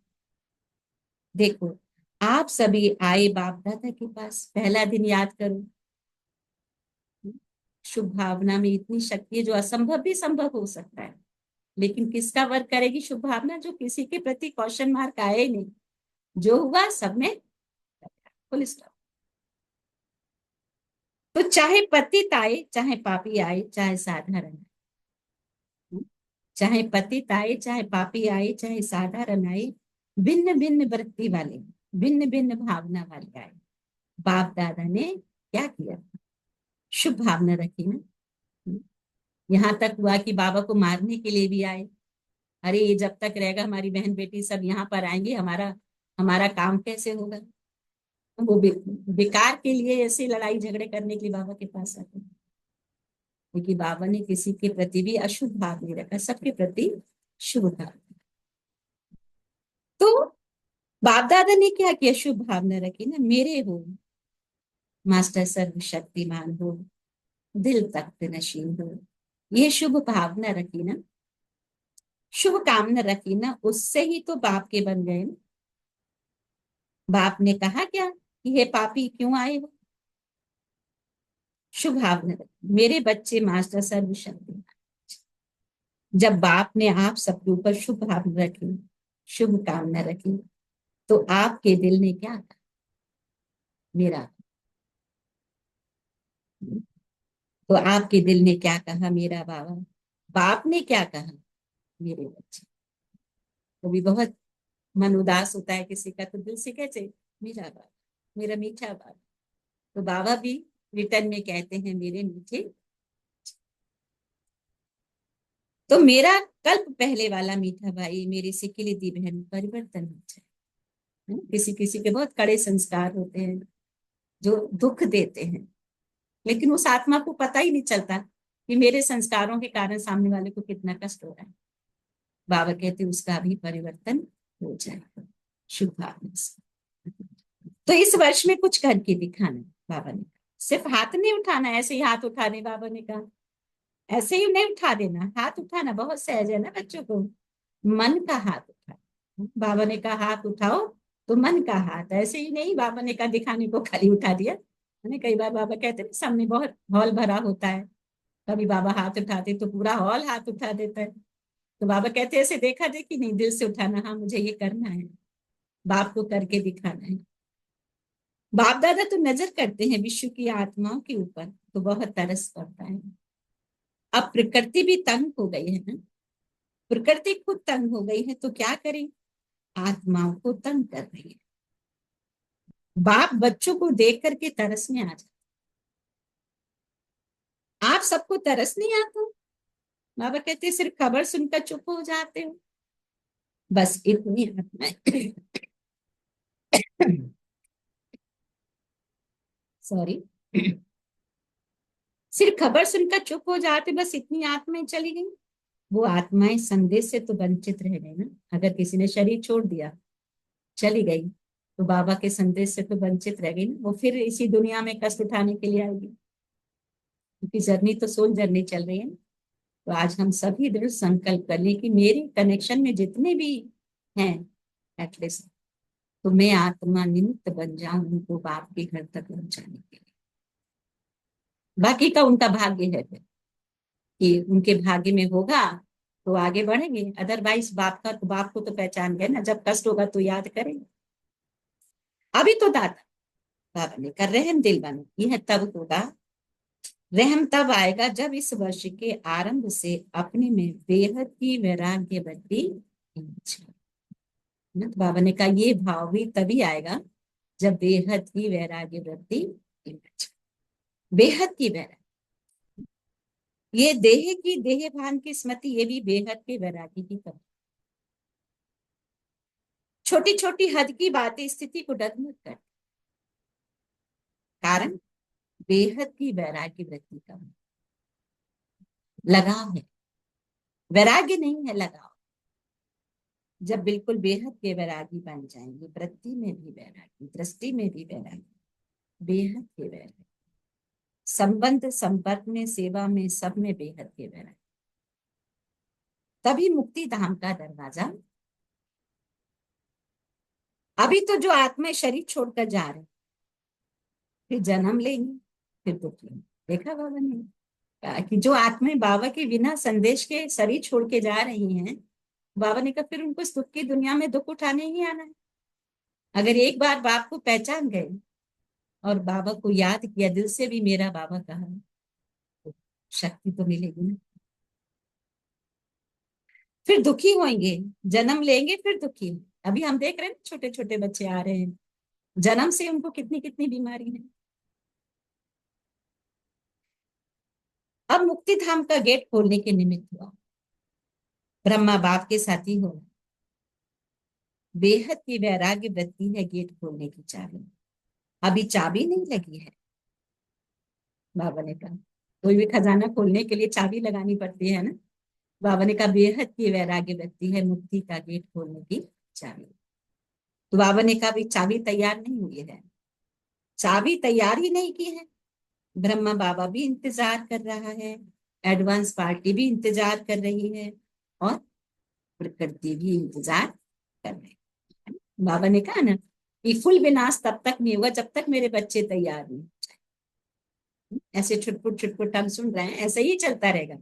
देखो, आप सभी आए बाप दादा के पास, पहला दिन याद करो, शुभ भावना में इतनी शक्ति है जो असंभव भी संभव हो सकता है, लेकिन किसका वर्क करेगी शुभ भावना, जो किसी के प्रति क्वेश्चन मार्क आए ही नहीं, जो हुआ सब में फुल स्टॉप। तो चाहे पतित आए चाहे पापी आए चाहे साधारण आए, चाहे पतित आए चाहे पापी आए चाहे साधारण आए, भिन्न भिन्न वृत्ति वाले, भिन्न भिन्न भावना वाले आए, बाप दादा ने क्या किया, शुभ भावना रखी ना। यहां तक हुआ कि बाबा को मारने के लिए भी आए। अरे ये जब तक रहेगा हमारी बहन बेटी सब यहाँ पर आएंगे, हमारा हमारा काम कैसे होगा। वो बेकार के लिए ऐसे लड़ाई झगड़े करने के लिए बाबा के पास आते हैं। लेकिन बाबा ने किसी के प्रति भी अशुभ भाव नहीं रखा, सबके प्रति शुभ भाव। तो बाप दादा ने क्या किया, शुभ भावना रखी ना, मेरे हो मास्टर सर्वशक्तिमान हो, दिल तख्त नशीन हो, ये शुभ भावना रखी ना, शुभ कामना रखी ना, उससे ही तो बाप के बन गए ना। बाप ने कहा क्या कि हे पापी क्यों आए हो, शुभ भावना रखी, मेरे बच्चे मास्टर सर्वशक्तिमान। जब बाप ने आप सबके ऊपर शुभ भावना रखी, शुभ कामना रखी, तो आपके दिल ने क्या कहा, मेरा, तो आपके दिल ने क्या कहा, मेरा बाबा। बाप ने क्या कहा, मेरे बच्चे। तो भी बहुत मन उदास होता है किसी का, तो दिल से कैसे, मेरा बाबा, मेरा मीठा बाबा। तो बाबा भी रिटर्न में कहते हैं मेरे मीठे। तो मेरा कल्प पहले वाला मीठा भाई, मेरी सिकिली दी बहन, परिवर्तन हो जाए। किसी किसी के बहुत कड़े संस्कार होते हैं जो दुख देते हैं, लेकिन उस आत्मा को पता ही नहीं चलता कि मेरे संस्कारों के कारण सामने वाले को कितना कष्ट हो रहा है। बाबा कहते उसका भी परिवर्तन हो जाएगा शुभ भावना से। तो इस वर्ष में कुछ करके दिखाना, बाबा ने कहा, सिर्फ हाथ नहीं उठाना, ऐसे ही हाथ उठाने, बाबा ने कहा ऐसे ही नहीं उठा देना, हाथ उठाना बहुत सहज है ना बच्चों को, मन का हाथ उठा। बाबा ने कहा हाथ उठाओ, तो मन का हाथ, ऐसे ही नहीं बाबा ने कहा दिखाने को खाली उठा दिया। मैंने कई बार बाबा कहते हैं सामने बहुत हॉल भरा होता है, कभी बाबा हाथ उठाते तो पूरा हॉल हाथ उठा देता है। तो बाबा कहते हैं ऐसे देखा देखी नहीं, दिल से उठाना, हाँ मुझे ये करना है, बाप को करके दिखाना है। बाप दादा तो नजर करते हैं विश्व की आत्माओं के ऊपर, तो बहुत तरस पड़ता है। अब प्रकृति भी तंग हो गई है ना, प्रकृति खुद तंग हो गई है, तो क्या करें, आत्माओं को तंग कर रही है। बाप बच्चों को देख करके तरसने आ जाते। आप सबको तरस नहीं आता, बाबा कहते सिर्फ खबर सुनकर चुप हो जाते हो, बस इतनी आत्माएं सॉरी सिर्फ खबर सुनकर चुप हो जाते, बस इतनी आत्माएं चली गई। वो आत्माएं संदेश से तो वंचित रह गई ना। अगर किसी ने शरीर छोड़ दिया, चली गई, तो बाबा के संदेश से तो वंचित रह गई ना। वो फिर इसी दुनिया में कष्ट उठाने के लिए आएगी, क्योंकि जर्नी तो सोल जर्नी चल रही है ना। तो आज हम सभी दृढ़ संकल्प कर लें कि मेरे कनेक्शन में जितने भी हैं, एटलीस्ट, तो मैं आत्मा निमित्त बन जाऊं उनको बाप के घर तक पहुंचाने के लिए। बाकी का उनका भाग्य है फिर, कि उनके भाग्य में होगा तो आगे बढ़ेंगे, अदरवाइज बाप का तो, बाप को तो पहचान गए ना, जब कष्ट होगा तो याद करेंगे। अभी तो दादा बाबा ने कर रहम दिल बनो, यह तब होगा, रहम तब आएगा जब इस वर्ष के आरंभ से अपने में बेहद की वैराग्य वृत्ति इच्छा। तो बाबा ने कहा ये भाव भी तभी आएगा जब बेहद की वैराग्य वृत्ति इच्छा। बेहद की वैराग्य, ये देह की देह भान की स्मृति, ये भी बेहद के वैराग्य की तरह। छोटी छोटी हद की बातें स्थिति को डगमग कर, कारण बेहद की वैराग्य वृत्ति का लगाव है, वैराग्य नहीं है, लगाव। जब बिल्कुल बेहद के वैरागी बन जाएंगे, वृत्ति में भी वैरागी, दृष्टि में भी वैरागी, बेहद के वैरागी, संबंध संपर्क में, सेवा में, सब में बेहद के वैरागी, तभी मुक्ति धाम का दरवाजा। अभी तो जो आत्मा शरीर छोड़कर जा रहे, फिर जन्म लेंगे, फिर दुख लेंगे। देखा बाबा ने कहा कि जो आत्माएं बाबा के बिना संदेश के शरीर छोड़ के जा रही हैं, बाबा ने कहा फिर उनको इस दुख की दुनिया में दुख उठाने ही आना है। अगर एक बार बाप को पहचान गए और बाबा को याद किया दिल से भी, मेरा बाबा कहा, तो शक्ति तो मिलेगी ना। फिर दुखी होंगे, जन्म लेंगे, फिर दुखी होंगे। अभी हम देख रहे हैं छोटे छोटे बच्चे आ रहे हैं, जन्म से उनको कितनी कितनी बीमारी है। अब मुक्ति धाम का गेट खोलने के निमित्त हुआ, ब्रह्मा बाप के साथी हो, बेहद की वैराग्य वृत्ति है गेट खोलने की चाबी। अभी चाबी नहीं लगी है। बाबा ने कहा कोई भी खजाना खोलने के लिए चाबी लगानी पड़ती है ना। बाबा ने कहा बेहद की वैराग्य वृत्ति है मुक्ति का गेट खोलने की चाबी। तो बाबा ने कहा भाई चाबी तैयार नहीं हुई है, चाबी तैयार ही नहीं की है। ब्रह्मा बाबा भी इंतजार कर रहा है, एडवांस पार्टी भी इंतजार कर रही है, और प्रकृति भी इंतजार कर रही है। बाबा ने कहा ना कि फुल विनाश तब तक नहीं होगा जब तक मेरे बच्चे तैयार नहीं। ऐसे छुटपुट छुटपुट हम सुन रहे हैं, ऐसे ही चलता रहेगा,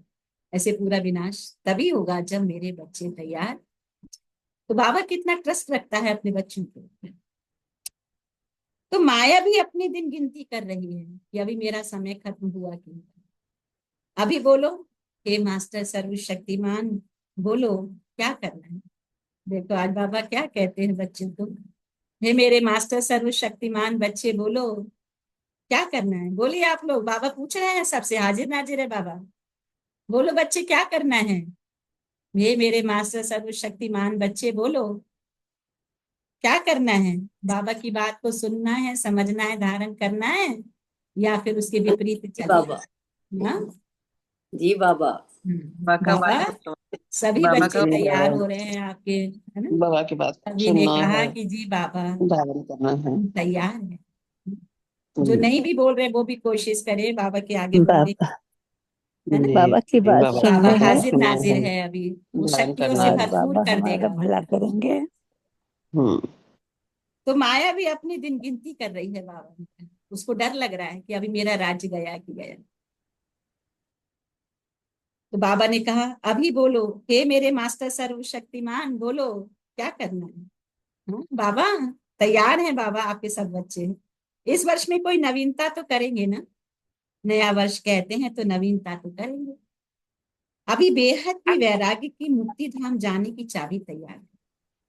ऐसे पूरा विनाश तभी होगा जब मेरे बच्चे तैयार। तो बाबा कितना ट्रस्ट रखता है अपने बच्चों को। तो माया भी अपनी दिन गिनती कर रही है कि अभी मेरा समय खत्म हुआ कि नहीं। अभी बोलो हे मास्टर सर्वशक्तिमान, बोलो क्या करना है। देखो आज बाबा क्या कहते हैं बच्चों को, हे मेरे मास्टर सर्वशक्तिमान बच्चे, बोलो क्या करना है। बोलिए आप लोग, बाबा पूछ रहे हैं, सबसे हाजिर नाजिर है बाबा। बोलो बच्चे क्या करना है। ये मेरे मास्टर सर्वशक्तिमान बच्चे, बोलो क्या करना है। बाबा की बात को सुनना है, समझना है, धारण करना है, या फिर उसके विपरीत जी चलना बाबा। है ना। जी बाबा। बाबा सभी बाबा बच्चे का तैयार हो रहे हैं आपके, है ना। बाबा की बात सभी ने सुनना कहा है, कि जी बाबा धारण करना है। तैयार है। जो हम्म, नहीं भी बोल रहे वो भी कोशिश करे बाबा के आगे बोलने की, बाबा है ना। बाबा की जी, बात बाबा की बाबा सुननी बात है हाजिर सुनना नाजिर है, है, अभी वो धारण शक्तियों करना से और है। भरपूर बाबा कर हमारा देगा। भला करेंगे। हम्म, तो माया भी अपनी दिन गिनती कर रही है बाबा ने। उसको डर लग रहा है कि अभी मेरा राज्य गया कि गया। तो बाबा ने कहा अभी बोलो हे मेरे मास्टर सर्वशक्तिमान, बोलो क्या करना है। बाबा तैयार है बाबा, आपके सब बच्चे इस वर्ष में कोई नवीनता तो करेंगे ना। नया वर्ष कहते हैं तो नवीनता तो करेंगे। अभी बेहद की वैराग्य की मुक्ति धाम जाने की चाबी तैयार है।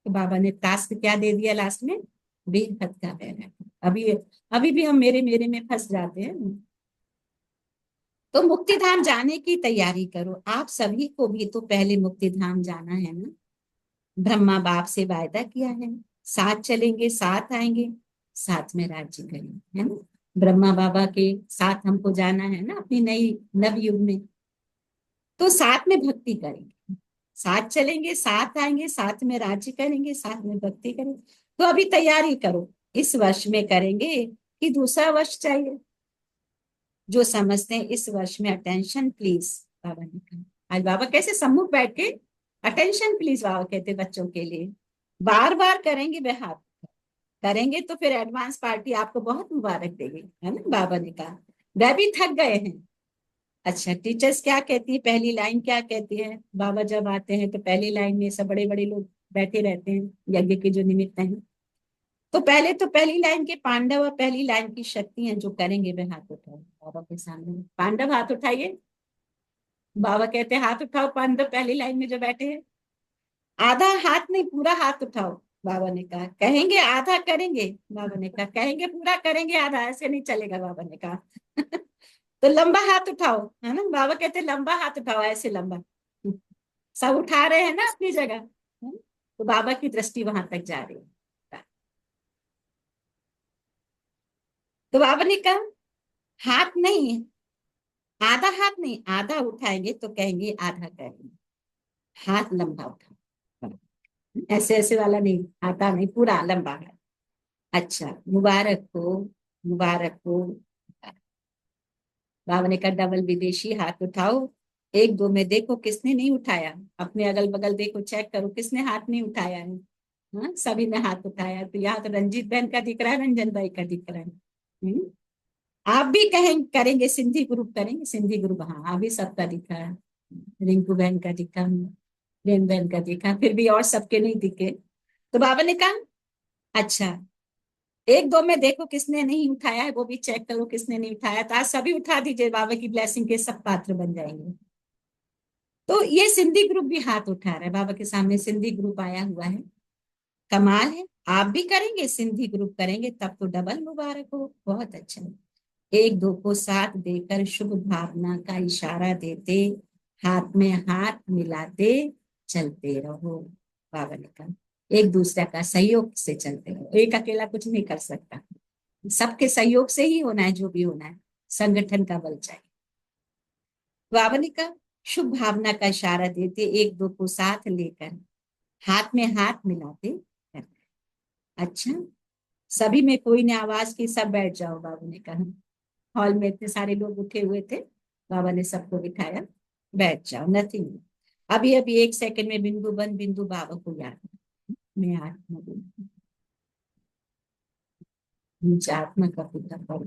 तो बाबा ने टास्क क्या दे दिया लास्ट में, बेहद का वैराग्य। अभी अभी भी हम मेरे मेरे में फंस जाते हैं। तो मुक्ति धाम जाने की तैयारी करो। आप सभी को भी तो पहले मुक्ति धाम जाना है ना। ब्रह्मा बाप से वायदा किया है, साथ चलेंगे, साथ आएंगे, साथ में राज्य करेंगे, है ना। ब्रह्मा बाबा के साथ हमको जाना है ना अपनी नई नव युग में। तो साथ में भक्ति करेंगे, साथ चलेंगे, साथ आएंगे, साथ में राज्य करेंगे, साथ में भक्ति करेंगे। तो अभी तैयारी करो, इस वर्ष में करेंगे कि दूसरा वर्ष चाहिए। जो समझते हैं इस वर्ष में अटेंशन प्लीज, बाबा ने कहा। आज बाबा कैसे सम्मुख बैठ के अटेंशन प्लीज बाबा कहते बच्चों के लिए। बार बार करेंगे वे हाथ, करेंगे तो फिर एडवांस पार्टी आपको बहुत मुबारक देगी, है ना। बाबा ने कहा वह भी थक गए हैं। अच्छा, टीचर्स क्या कहती है, पहली लाइन क्या कहती है। बाबा जब आते हैं तो पहली लाइन में सब बड़े बड़े लोग बैठे रहते हैं, यज्ञ के जो निमित्त हैं। तो पहले तो पहली लाइन के पांडव और पहली लाइन की शक्ति हैं, जो करेंगे वे हाथ उठाओ बाबा के सामने। पांडव हाथ उठाइए, बाबा कहते हैं हाथ उठाओ पांडव पहली लाइन में जो बैठे हैं। आधा हाथ नहीं, पूरा हाथ उठाओ, बाबा ने कहा। कहेंगे आधा करेंगे, बाबा ने कहा कहेंगे पूरा करेंगे, आधा ऐसे नहीं चलेगा, बाबा ने कहा। तो लंबा हाथ उठाओ, है ना। बाबा कहते लंबा हाथ उठाओ, ऐसे लंबा। सब उठा रहे हैं ना अपनी जगह, है? तो बाबा की दृष्टि वहां तक जा रही है। तो बाबा ने कहा हाथ नहीं, आधा हाथ नहीं, आधा उठाएंगे तो कहेंगे आधा करेंगे। हाथ लंबा उठाओ, ऐसे ऐसे वाला नहीं, आता नहीं, पूरा लंबा है। अच्छा, मुबारक हो, मुबारक हो। बाबा ने कहा डबल विदेशी हाथ उठाओ। एक दो में देखो किसने नहीं उठाया, अपने अगल बगल देखो, चेक करो किसने हाथ नहीं उठाया है। हाँ, सभी ने हाथ उठाया। तो यहाँ तो रंजीत बहन का दिख रहा है, रंजन भाई का दिख रहा है। आप भी कहें करेंगे, सिंधी ग्रुप करेंगे, सिंधी ग्रुप। हाँ, अभी सबका दिखा है, रिंकू बहन का दिखा, रेन बहन का दिखा, फिर भी और सबके नहीं दिखे। तो बाबा ने कहा अच्छा, एक दो में देखो किसने नहीं उठाया है, वो भी चेक करो किसने नहीं उठाया। तो आज सभी उठा दीजिए, बाबा की ब्लेसिंग के सब पात्र बन जाएंगे। तो ये सिंधी ग्रुप भी हाथ उठा रहा है, बाबा के सामने सिंधी ग्रुप आया हुआ है। कमाल है, आप भी करेंगे, सिंधी ग्रुप करेंगे तब तो डबल मुबारक हो, बहुत अच्छा है। एक दो को साथ देकर शुभ भावना का इशारा देते, हाथ में हाथ मिलाते चलते रहो। बाबा ने कहा एक दूसरे का सहयोग से चलते रहो, एक अकेला कुछ नहीं कर सकता, सबके सहयोग से ही होना है, जो भी होना है संगठन का बल चाहिए। बाबा ने कहा शुभ भावना का इशारा देते, एक दो को साथ लेकर हाथ में हाथ मिलाते करते। अच्छा, सभी में कोई ने आवाज की सब बैठ जाओ, बाबा ने कहा। हॉल में इतने सारे लोग उठे हुए थे, बाबा ने सबको बिठाया, बैठ जाओ, नथिंग। अभी अभी एक सेकंड में बिंदु बन, बिंदु बाबा को याद। मैं आत्मा नीचे आत्मा का पिता पढ़।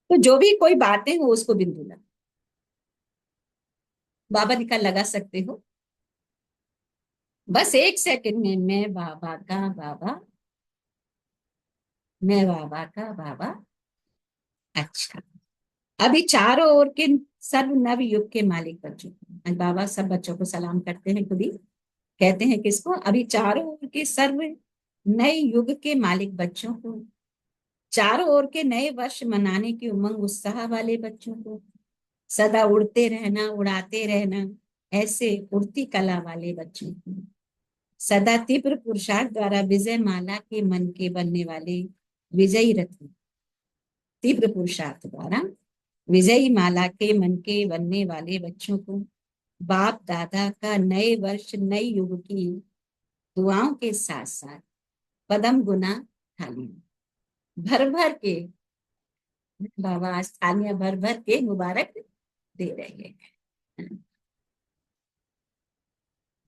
तो जो भी कोई बातें हो उसको बिंदु लगा, बाबा निकाल लगा सकते हो। बस एक सेकंड में मैं बाबा का बाबा, मैं बाबा का बाबा। अच्छा, अभी चारों ओर के सर्व नव युग के मालिक बच्चों को, बाबा सब बच्चों को सलाम करते हैं, खुद ही कहते हैं किसको, अभी चारों ओर के सर्व नए युग के मालिक बच्चों को, चारों ओर के नए वर्ष मनाने की उमंग उत्साह वाले बच्चों को, सदा उड़ते रहना, उड़ाते रहना, ऐसे उड़ती कला वाले बच्चों को, सदा तीव्र पुरुषार्थ द्वारा विजय माला के मन के बनने वाले विजयी रथ, तीव्र पुरुषार्थ द्वारा विजयी माला के मन के बनने वाले बच्चों को बाप दादा का नए वर्ष नए युग की दुआओं के साथ साथ पदम गुना थाली भर भर के, बाबा आज थालियां भर भर के मुबारक दे रहे हैं।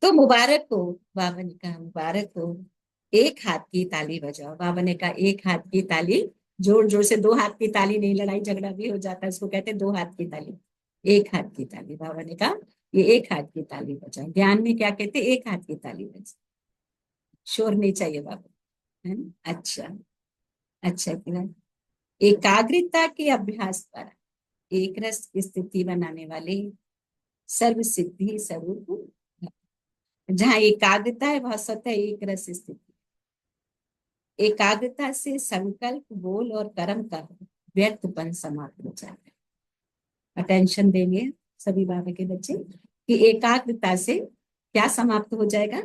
तो मुबारक हो, बाबा ने कहा मुबारक हो। एक हाथ की ताली बजाओ, बाबा ने कहा एक हाथ की ताली, जोर जोर से, दो हाथ की ताली नहीं, लड़ाई झगड़ा भी हो जाता है, उसको कहते हैं दो हाथ की ताली। एक हाथ की ताली, बाबा ने कहा ये एक हाथ की ताली बजाओ। ज्ञान में क्या कहते हैं, एक हाथ की ताली बजाओ, शोर नहीं चाहिए बाबा, है ना। अच्छा, अच्छा किया। एकाग्रता के अभ्यास द्वारा एक रस की स्थिति बनाने वाले सर्व सिद्धि स्वरूप, जहाँ एकाग्रता है वह सतह एक रस स्थिति। एकाग्रता से संकल्प बोल और कर्म का व्यर्थपन समाप्त हो जाता है। अटेंशन देंगे सभी बाबा के बच्चे कि एकाग्रता से क्या समाप्त हो जाएगा,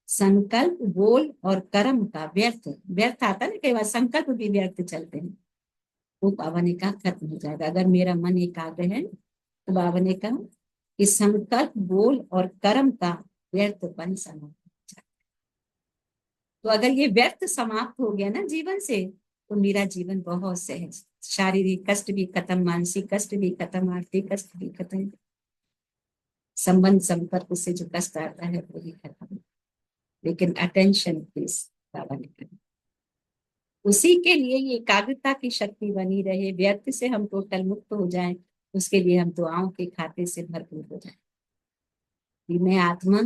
संकल्प बोल और कर्म का व्यर्थ, व्यर्थ आता है ना, कई बार संकल्प भी व्यर्थ चलते हैं, वो बाबा ने कहा खत्म हो जाएगा। अगर मेरा मन एकाग्र है तो बाबा ने कहा कि संकल्प बोल और कर्म का व्यर्थपन समाप्त हो जाए। तो अगर ये व्यर्थ समाप्त हो गया ना जीवन से, तो मेरा जीवन बहुत सहज, शारीरिक कष्ट भी खत्म, मानसिक कष्ट भी खत्म, आर्थिक कष्ट भी खत्म, संबंध संपर्क से जो कष्ट आता है वो भी खत्म। लेकिन अटेंशन प्लीज, बाबा ने कहा उसी के लिए ये एकाग्रता की शक्ति बनी रहे, व्यर्थ से हम टोटल मुक्त हो जाएं, उसके लिए हम दुआओं के खाते से भरपूर हो जाएं। कि मैं आत्मा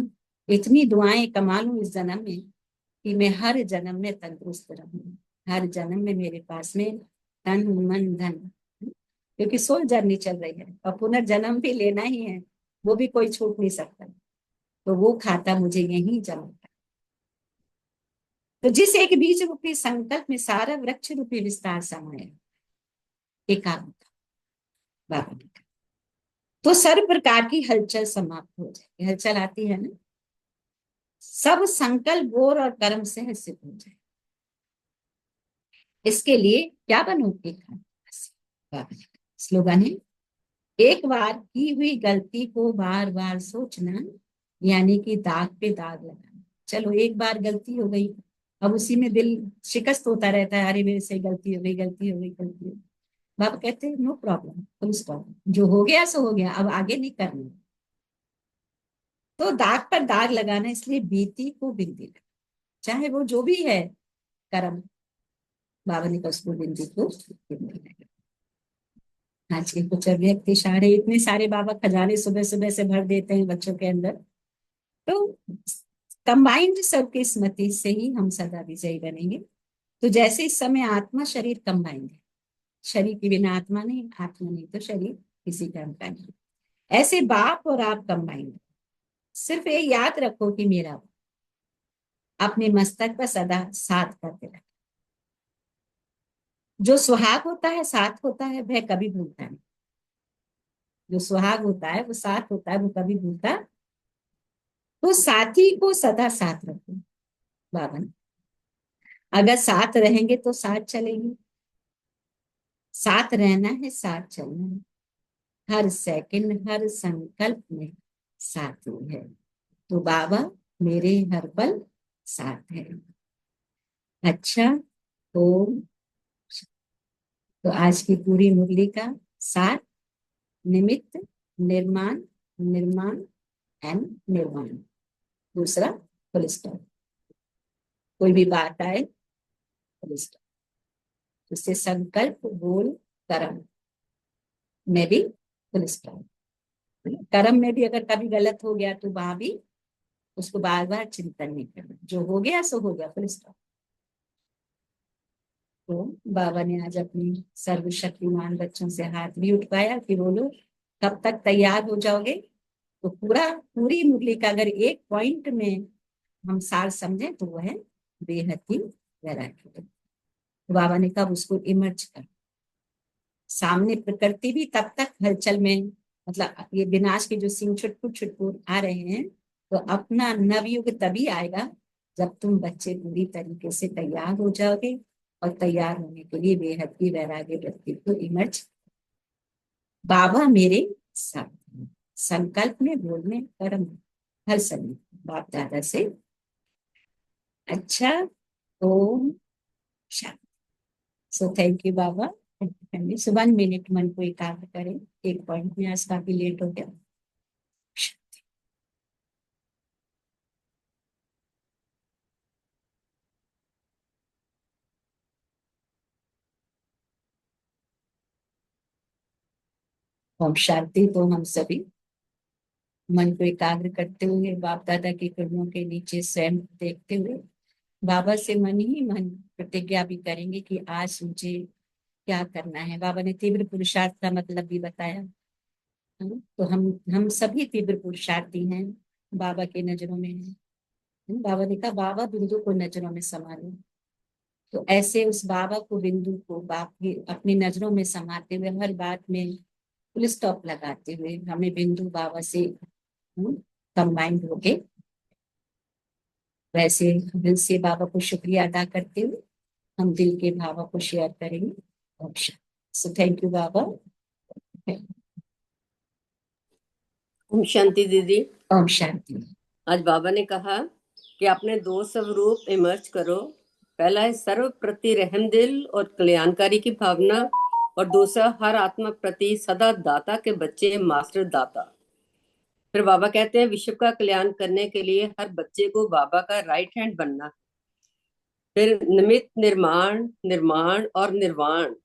इतनी दुआएं कमा लूं इस जन्म में कि मैं हर जन्म में तंदुरुस्त रहूं, हर जन्म में मेरे पास में तन मन धन, क्योंकि सोल जर्नी चल रही है और पुनर्जन्म भी लेना ही है, वो भी कोई छूट नहीं सकता। तो वो खाता मुझे यहीं जमा कर। तो जिस एक बीज रूपी संकल्प में सारा वृक्ष रूपी विस्तार समाया, एकाग्रता, बाबा ने कहा, तो सर्व प्रकार की हलचल समाप्त हो जाएगी। हलचल आती है ना, सब संकल्प बोर और कर्म से सिद्ध हो जाए। इसके लिए क्या बनो, एकाग्र। स्लोगन है, एक बार की हुई गलती को बार बार सोचना, यानी कि दाग पे दाग लगाना। चलो एक बार गलती हो गई, अब उसी में दिल शिकस्त होता रहता है, अरे मेरे से गलती हो गई, गलती हो गई, गलती हो गई। बाबा कहते हैं नो प्रॉब्लम, फुल स्टॉप, जो हो गया सो हो गया, अब आगे नहीं करना। तो दाग पर दाग लगाना, इसलिए बीती को बिंदी लगाना, चाहे वो जो भी है कर्म, बाबा ने उसको बिंदी को बिंदी लगाना। आज के कुछ व्यक्ति सारे इतने सारे बाबा खजाने सुबह सुबह से भर देते हैं बच्चों के अंदर। तो कंबाइंड सबकी स्मृति से ही हम सदा विजयी बनेंगे। तो जैसे इस समय आत्मा शरीर कंबाइंड है, शरीर के बिना आत्मा नहीं, आत्मा नहीं तो शरीर किसी काम का नहीं, ऐसे बाप और आप कंबाइंड। सिर्फ ये याद रखो कि मेरा अपने मस्तक पर सदा साथ करते रहे। जो सुहाग होता है, साथ होता है, वह कभी भूलता नहीं। जो सुहाग होता है वो साथ होता है, वो कभी भूलता। तो साथी को सदा साथ रखो बाबा ने। अगर साथ रहेंगे तो साथ चलेंगे, साथ रहना है, साथ चलना है, हर सेकंड हर संकल्प में साथी है। तो बाबा मेरे हर पल साथ है। अच्छा, तो आज की पूरी मुरली का सार, निमित्त, निर्माण, निर्माण एंड निर्माण। दूसरा फुल स्टॉप, कोई भी बात आए फुल स्टॉप। उससे संकल्प बोल कर्म में भी फुल स्टॉप। कर्म में भी अगर कभी गलत हो गया तो वहां भी उसको बार बार चिंतन नहीं करना, जो हो गया सो हो गया, फुल स्टॉप। तो बाबा ने आज अपनी सर्वशक्तिमान बच्चों से हाथ भी उठवाया कि बोलो कब तक तैयार हो जाओगे। तो पूरी मुरली का अगर एक पॉइंट में हम सार समझे तो वो है बेहद ही वैराग्य। तो बाबा ने कहा उसको इमर्ज कर। सामने प्रकृति भी तब तक हलचल में, मतलब ये विनाश के जो सिंह छुटपुट छुटपुट आ रहे हैं, तो अपना नवयुग तभी आएगा जब तुम बच्चे पूरी तरीके से तैयार हो जाओगे। और तैयार होने के लिए बेहद की वैराग्य व्यक्ति को इमर्ज। बाबा मेरे साथ हैं, संकल्प में, बोलने, कर्म में, हर समय बाप दादा से। अच्छा, ओम शांति। सो थैंक यू बाबा। सो 1 मिनट मन को एकाग्र करें, एक पॉइंट में, आज काफी लेट हो गया। ओम शांति। तो हम सभी मन को एकाग्र करते हुए बाप दादा के कदमों के नीचे स्वयं देखते हुए बाबा से मन ही मन प्रतिज्ञा भी करेंगे कि आज मुझे क्या करना है। बाबा ने तीव्र पुरुषार्थ का मतलब भी बताया, है ना? तो हम सभी तीव्र पुरुषार्थी हैं, बाबा के नजरों में है। बाबा ने कहा बाबा बिंदु को नजरों में समारो। तो ऐसे उस बाबा को, बिंदु को बाप की अपनी नजरों में समाते हुए, हर बात में फुल स्टॉप लगाते हुए, हमें बिंदु बाबा से कंबाइंड होके, वैसे दिल से बाबा को शुक्रिया अदा करते हुए हम दिल के भावों को शेयर करेंगे। अच्छा, सो थैंक यू बाबा। ओम शांति दीदी। ओम शांति। आज बाबा ने कहा कि अपने दो स्वरूप इमर्ज करो। पहला है सर्व प्रति रहम दिल और कल्याणकारी की भावना, और दूसरा हर आत्मा प्रति सदा दाता के बच्चे मास्टर दाता। फिर बाबा कहते हैं विश्व का कल्याण करने के लिए हर बच्चे को बाबा का राइट हैंड बनना। फिर निमित्त, निर्माण, निर्माण और निर्वाण,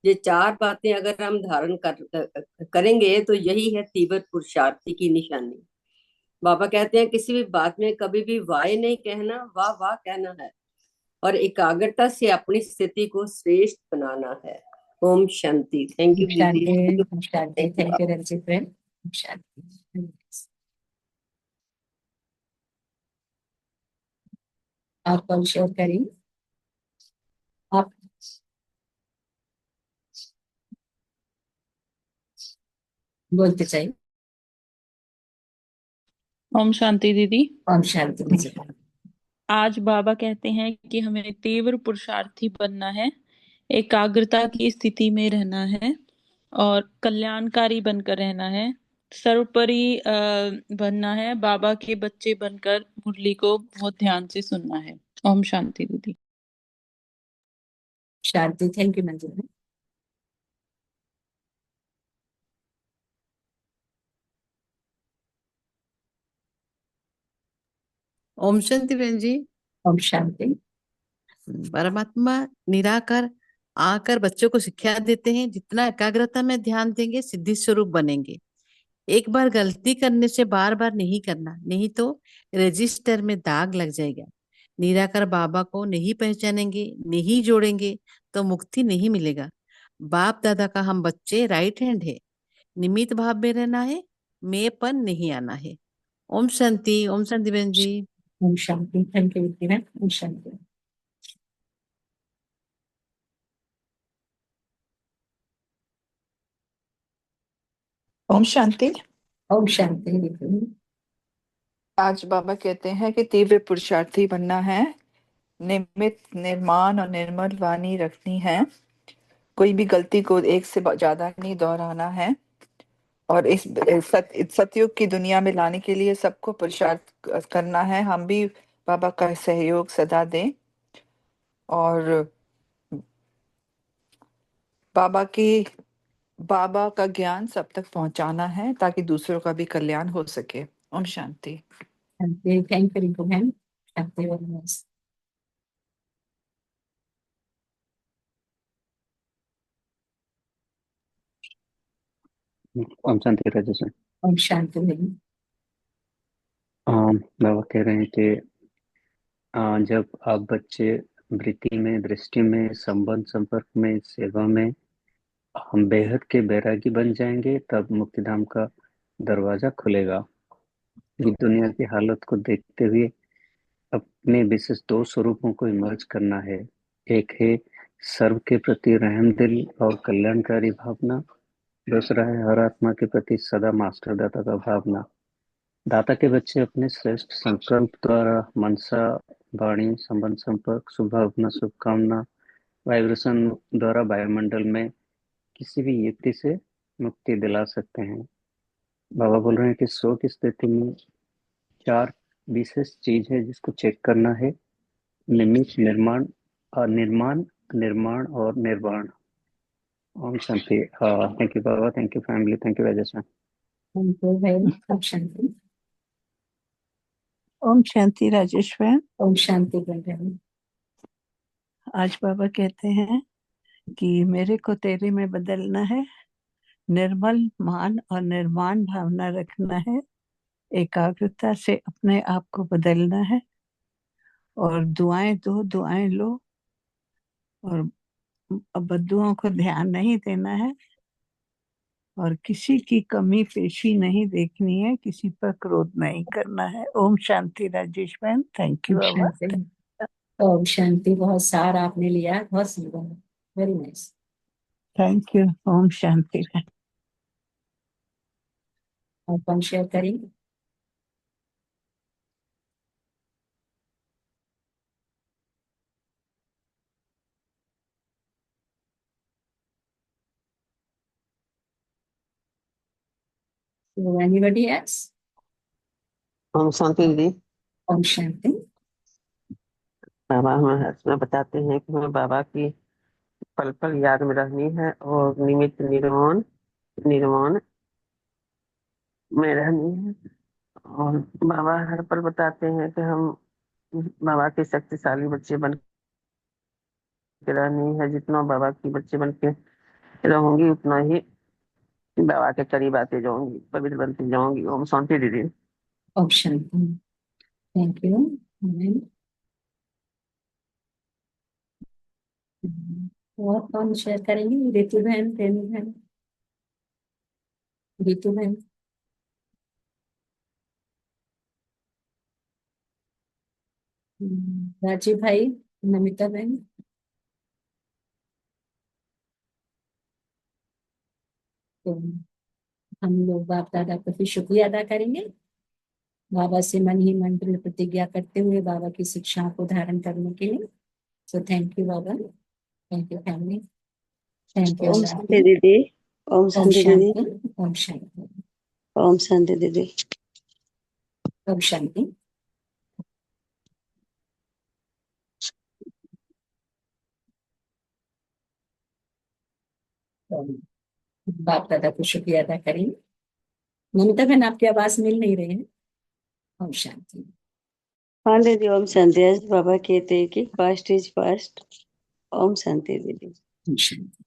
ये चार बातें अगर हम धारण करेंगे तो यही है तीव्र पुरुषार्थी की निशानी। बाबा कहते हैं किसी भी बात में कभी भी वाह नहीं कहना, वाह वाह कहना है, और एकाग्रता से अपनी स्थिति को श्रेष्ठ बनाना है। ओम शांति। थैंक ओम यू दीदी। शांति। ओम शांति। Thank thank you. You Ranjit friend. ओम शांति। आप कल शेयर करें। आप बोलते चाहिए। ओम शांति दीदी। ओम शांति रंजित। आज बाबा कहते हैं कि हमें तीव्र पुरुषार्थी बनना है, एकाग्रता की स्थिति में रहना है और कल्याणकारी बनकर रहना है, सर्वोपरि बनना है, बाबा के बच्चे बनकर मुरली को बहुत ध्यान से सुनना है। ओम शांति दीदी। शांति। थैंक यू मंजिल। ओम शांति बहन जी। ओम शांति। परमात्मा निराकार आकर बच्चों को शिक्षा देते हैं, जितना एकाग्रता में ध्यान देंगे सिद्धि स्वरूप बनेंगे। एक बार गलती करने से बार बार नहीं करना, नहीं तो रजिस्टर में दाग लग जाएगा। निराकार बाबा को नहीं पहचानेंगे, नहीं जोड़ेंगे तो मुक्ति नहीं मिलेगा। बाप दादा का हम बच्चे राइट हैंड है, निमित्त भाव में रहना है, मैंपन नहीं आना है। ओम शांति। ओम शांति बहन जी। ओम शांति। थैंक यू किरण। ओम शांति। ओम शांति। ओम शांति। आज बाबा कहते हैं कि तीव्र पुरुषार्थी बनना है, निमित्त, निर्माण और निर्मल वाणी रखनी है, कोई भी गलती को एक से ज्यादा नहीं दोहराना है, और इस सतयुग की दुनिया में लाने के लिए सबको पुरुषार्थ करना है। हम भी बाबा का सहयोग सदा दें और बाबा का ज्ञान सब तक पहुंचाना है ताकि दूसरों का भी कल्याण हो सके। ओम शांति। शांति। Thank you Rinku ma'am. शांति वेरी मच। ओम शांति राजेश। ओम शांति वेरी। बाबा कह रहे हैं कि जब आप बच्चे वृत्ति में, दृष्टि में, संबंध, संपर्क में, सेवा में हम बेहद के बैरागी बन जाएंगे, तब मुक्तिधाम का दरवाजा खुलेगा। ये दुनिया की हालत को देखते हुए अपने विशेष दो स्वरूपों को इमर्ज करना है। एक है सर्व के प्रति रहम दिल और कल्याणकारी भावना, दूसरा है हर आत्मा के प्रति सदा मास्टर दाता का भावना। दाता के बच्चे अपने श्रेष्ठ संकल्प द्वारा मनसा, वाणी, संबंध, संपर्क, शुभभावना, शुभकामना, वाइब्रेशन द्वारा वायुमंडल में किसी भी युक्ति से मुक्ति दिला सकते हैं। बाबा बोल रहे हैं कि सो की स्थिति में चार विशेष चीज है जिसको चेक करना है: निमित्त, निर्माण, निर्माण, निर्माण और निर्वाण। ओम शांति। थैंक यू बाबा, thank you family, thank you Rajesh. Thank you very. ओम शांति। ओम शांति राजेश बहन। ओम शांति वेरी। आज बाबा कहते हैं कि मेरे को तेरे में बदलना है, निर्मल मान और निर्माण भावना रखना है, एकाग्रता से अपने आप को बदलना है, और दुआएं दो, दुआएं लो, और बद्दुआओं को ध्यान नहीं देना है, और किसी की कमी पेशी नहीं देखनी है, किसी पर क्रोध नहीं करना है। ओम शांति राजेश बहन। थैंक यू ओम बाबा। शांति। ओम शांति। बहुत सार आपने लिया, बहुत सुंदर। Very nice. Thank you. ओम शांति बहन। आप शेयर करेंगे। So anybody else? ओम शांति दीदी। Om Shanti. बाबा हमें बताते हैं कि हमें बाबा की पल पल याद में रहनी है और निमित्त निर्माण निर्माण में रहनी है। और बाबा हर पल बताते हैं कि हम बाबा के शक्तिशाली बच्चे बन के रहनी है। जितना बाबा की बच्चे बन के रहूंगी उतना ही बाबा के करीब आते जाऊंगी, पवित्र बनती जाऊंगी। ओम शांति दीदी। Om Shanti. Thank you. Amen. और कौन शेयर करेंगे? रितु बहन, प्रेमी बहन, रितु बहन। राजीव भाई, नमिता बहन। तो हम लोग बाप दादा को फिर शुक्रिया अदा करेंगे, बाबा से मन ही मन दृढ़ प्रतिज्ञा करते हुए बाबा की शिक्षाओं को धारण करने के लिए। सो थैंक यू बाबा, thank you family, thank you. ओम शांति दीदी। ओम ओम शांति दीदी। शांति। ओम शांति। ओम शांति दीदी। ओम शांति। बाप दादा को शुक्रिया अदा करेंगे। ममता बहन, आपकी आवाज मिल नहीं रही है। ओम शांति। हाँ दीदी, ओम शांति। आज बाबा कहते हैं कि फास्ट इज फास्ट। ओम शांति दीदी। ओम शांति।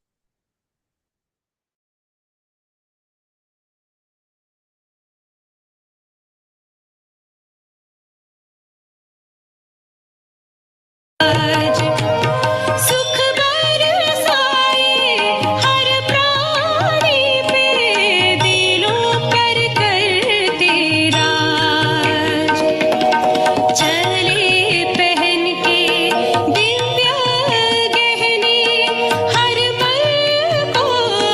सुख बरसाए हर प्राणी पे, दिलों पर करते राज। चले पहन के दिव्य गहने, हर मन को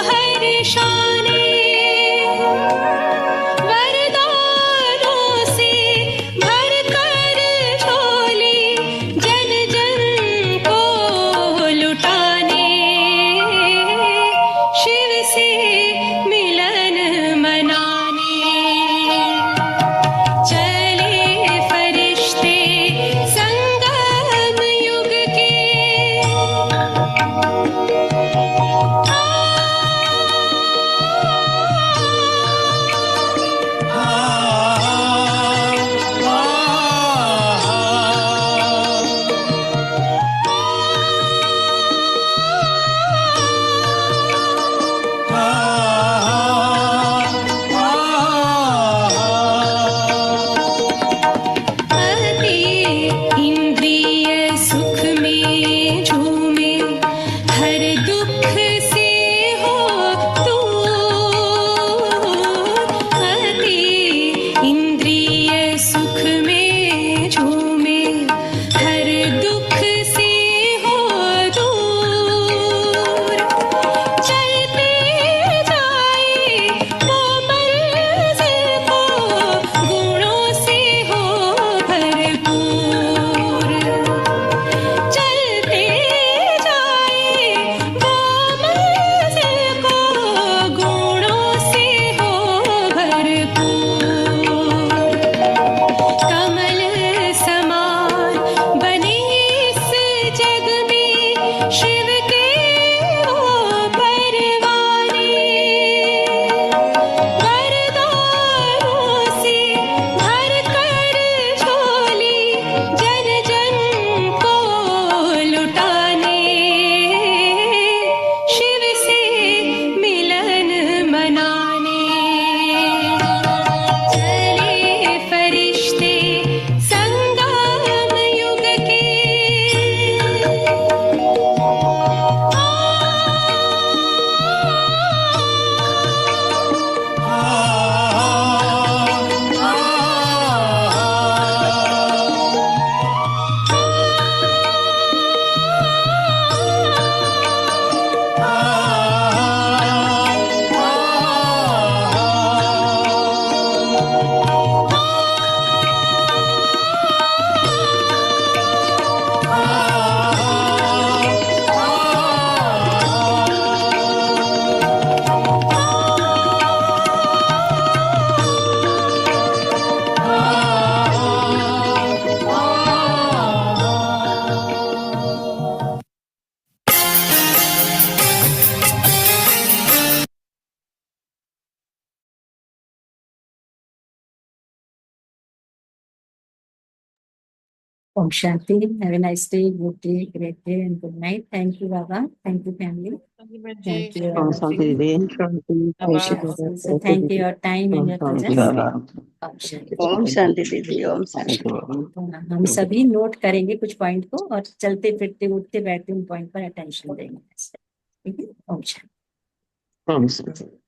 हर शाने। वरदानों से भर कर झोली, जन जन को लुटाने। शिव से मिलन मनाने चले फरिश्ते संगम युग के। आ Om Shanti. Have a nice day, good day, great day, and good night. Thank you, Baba. Thank you, family. Thank you, all Om of शांति you. दीदी। शांति। थैंक यू बाबा। So thank you your time and your ओम presence. शांति। Om Shanti. ओम शांति दीदी, ओम थैंक शांति। यू बाबा। हम सभी नोट करेंगे कुछ पॉइंट को और चलते फिरते उठते बैठते उन पॉइंट पर अटेंशन देंगे। ठीक है। ओम शांति। ओम शांति।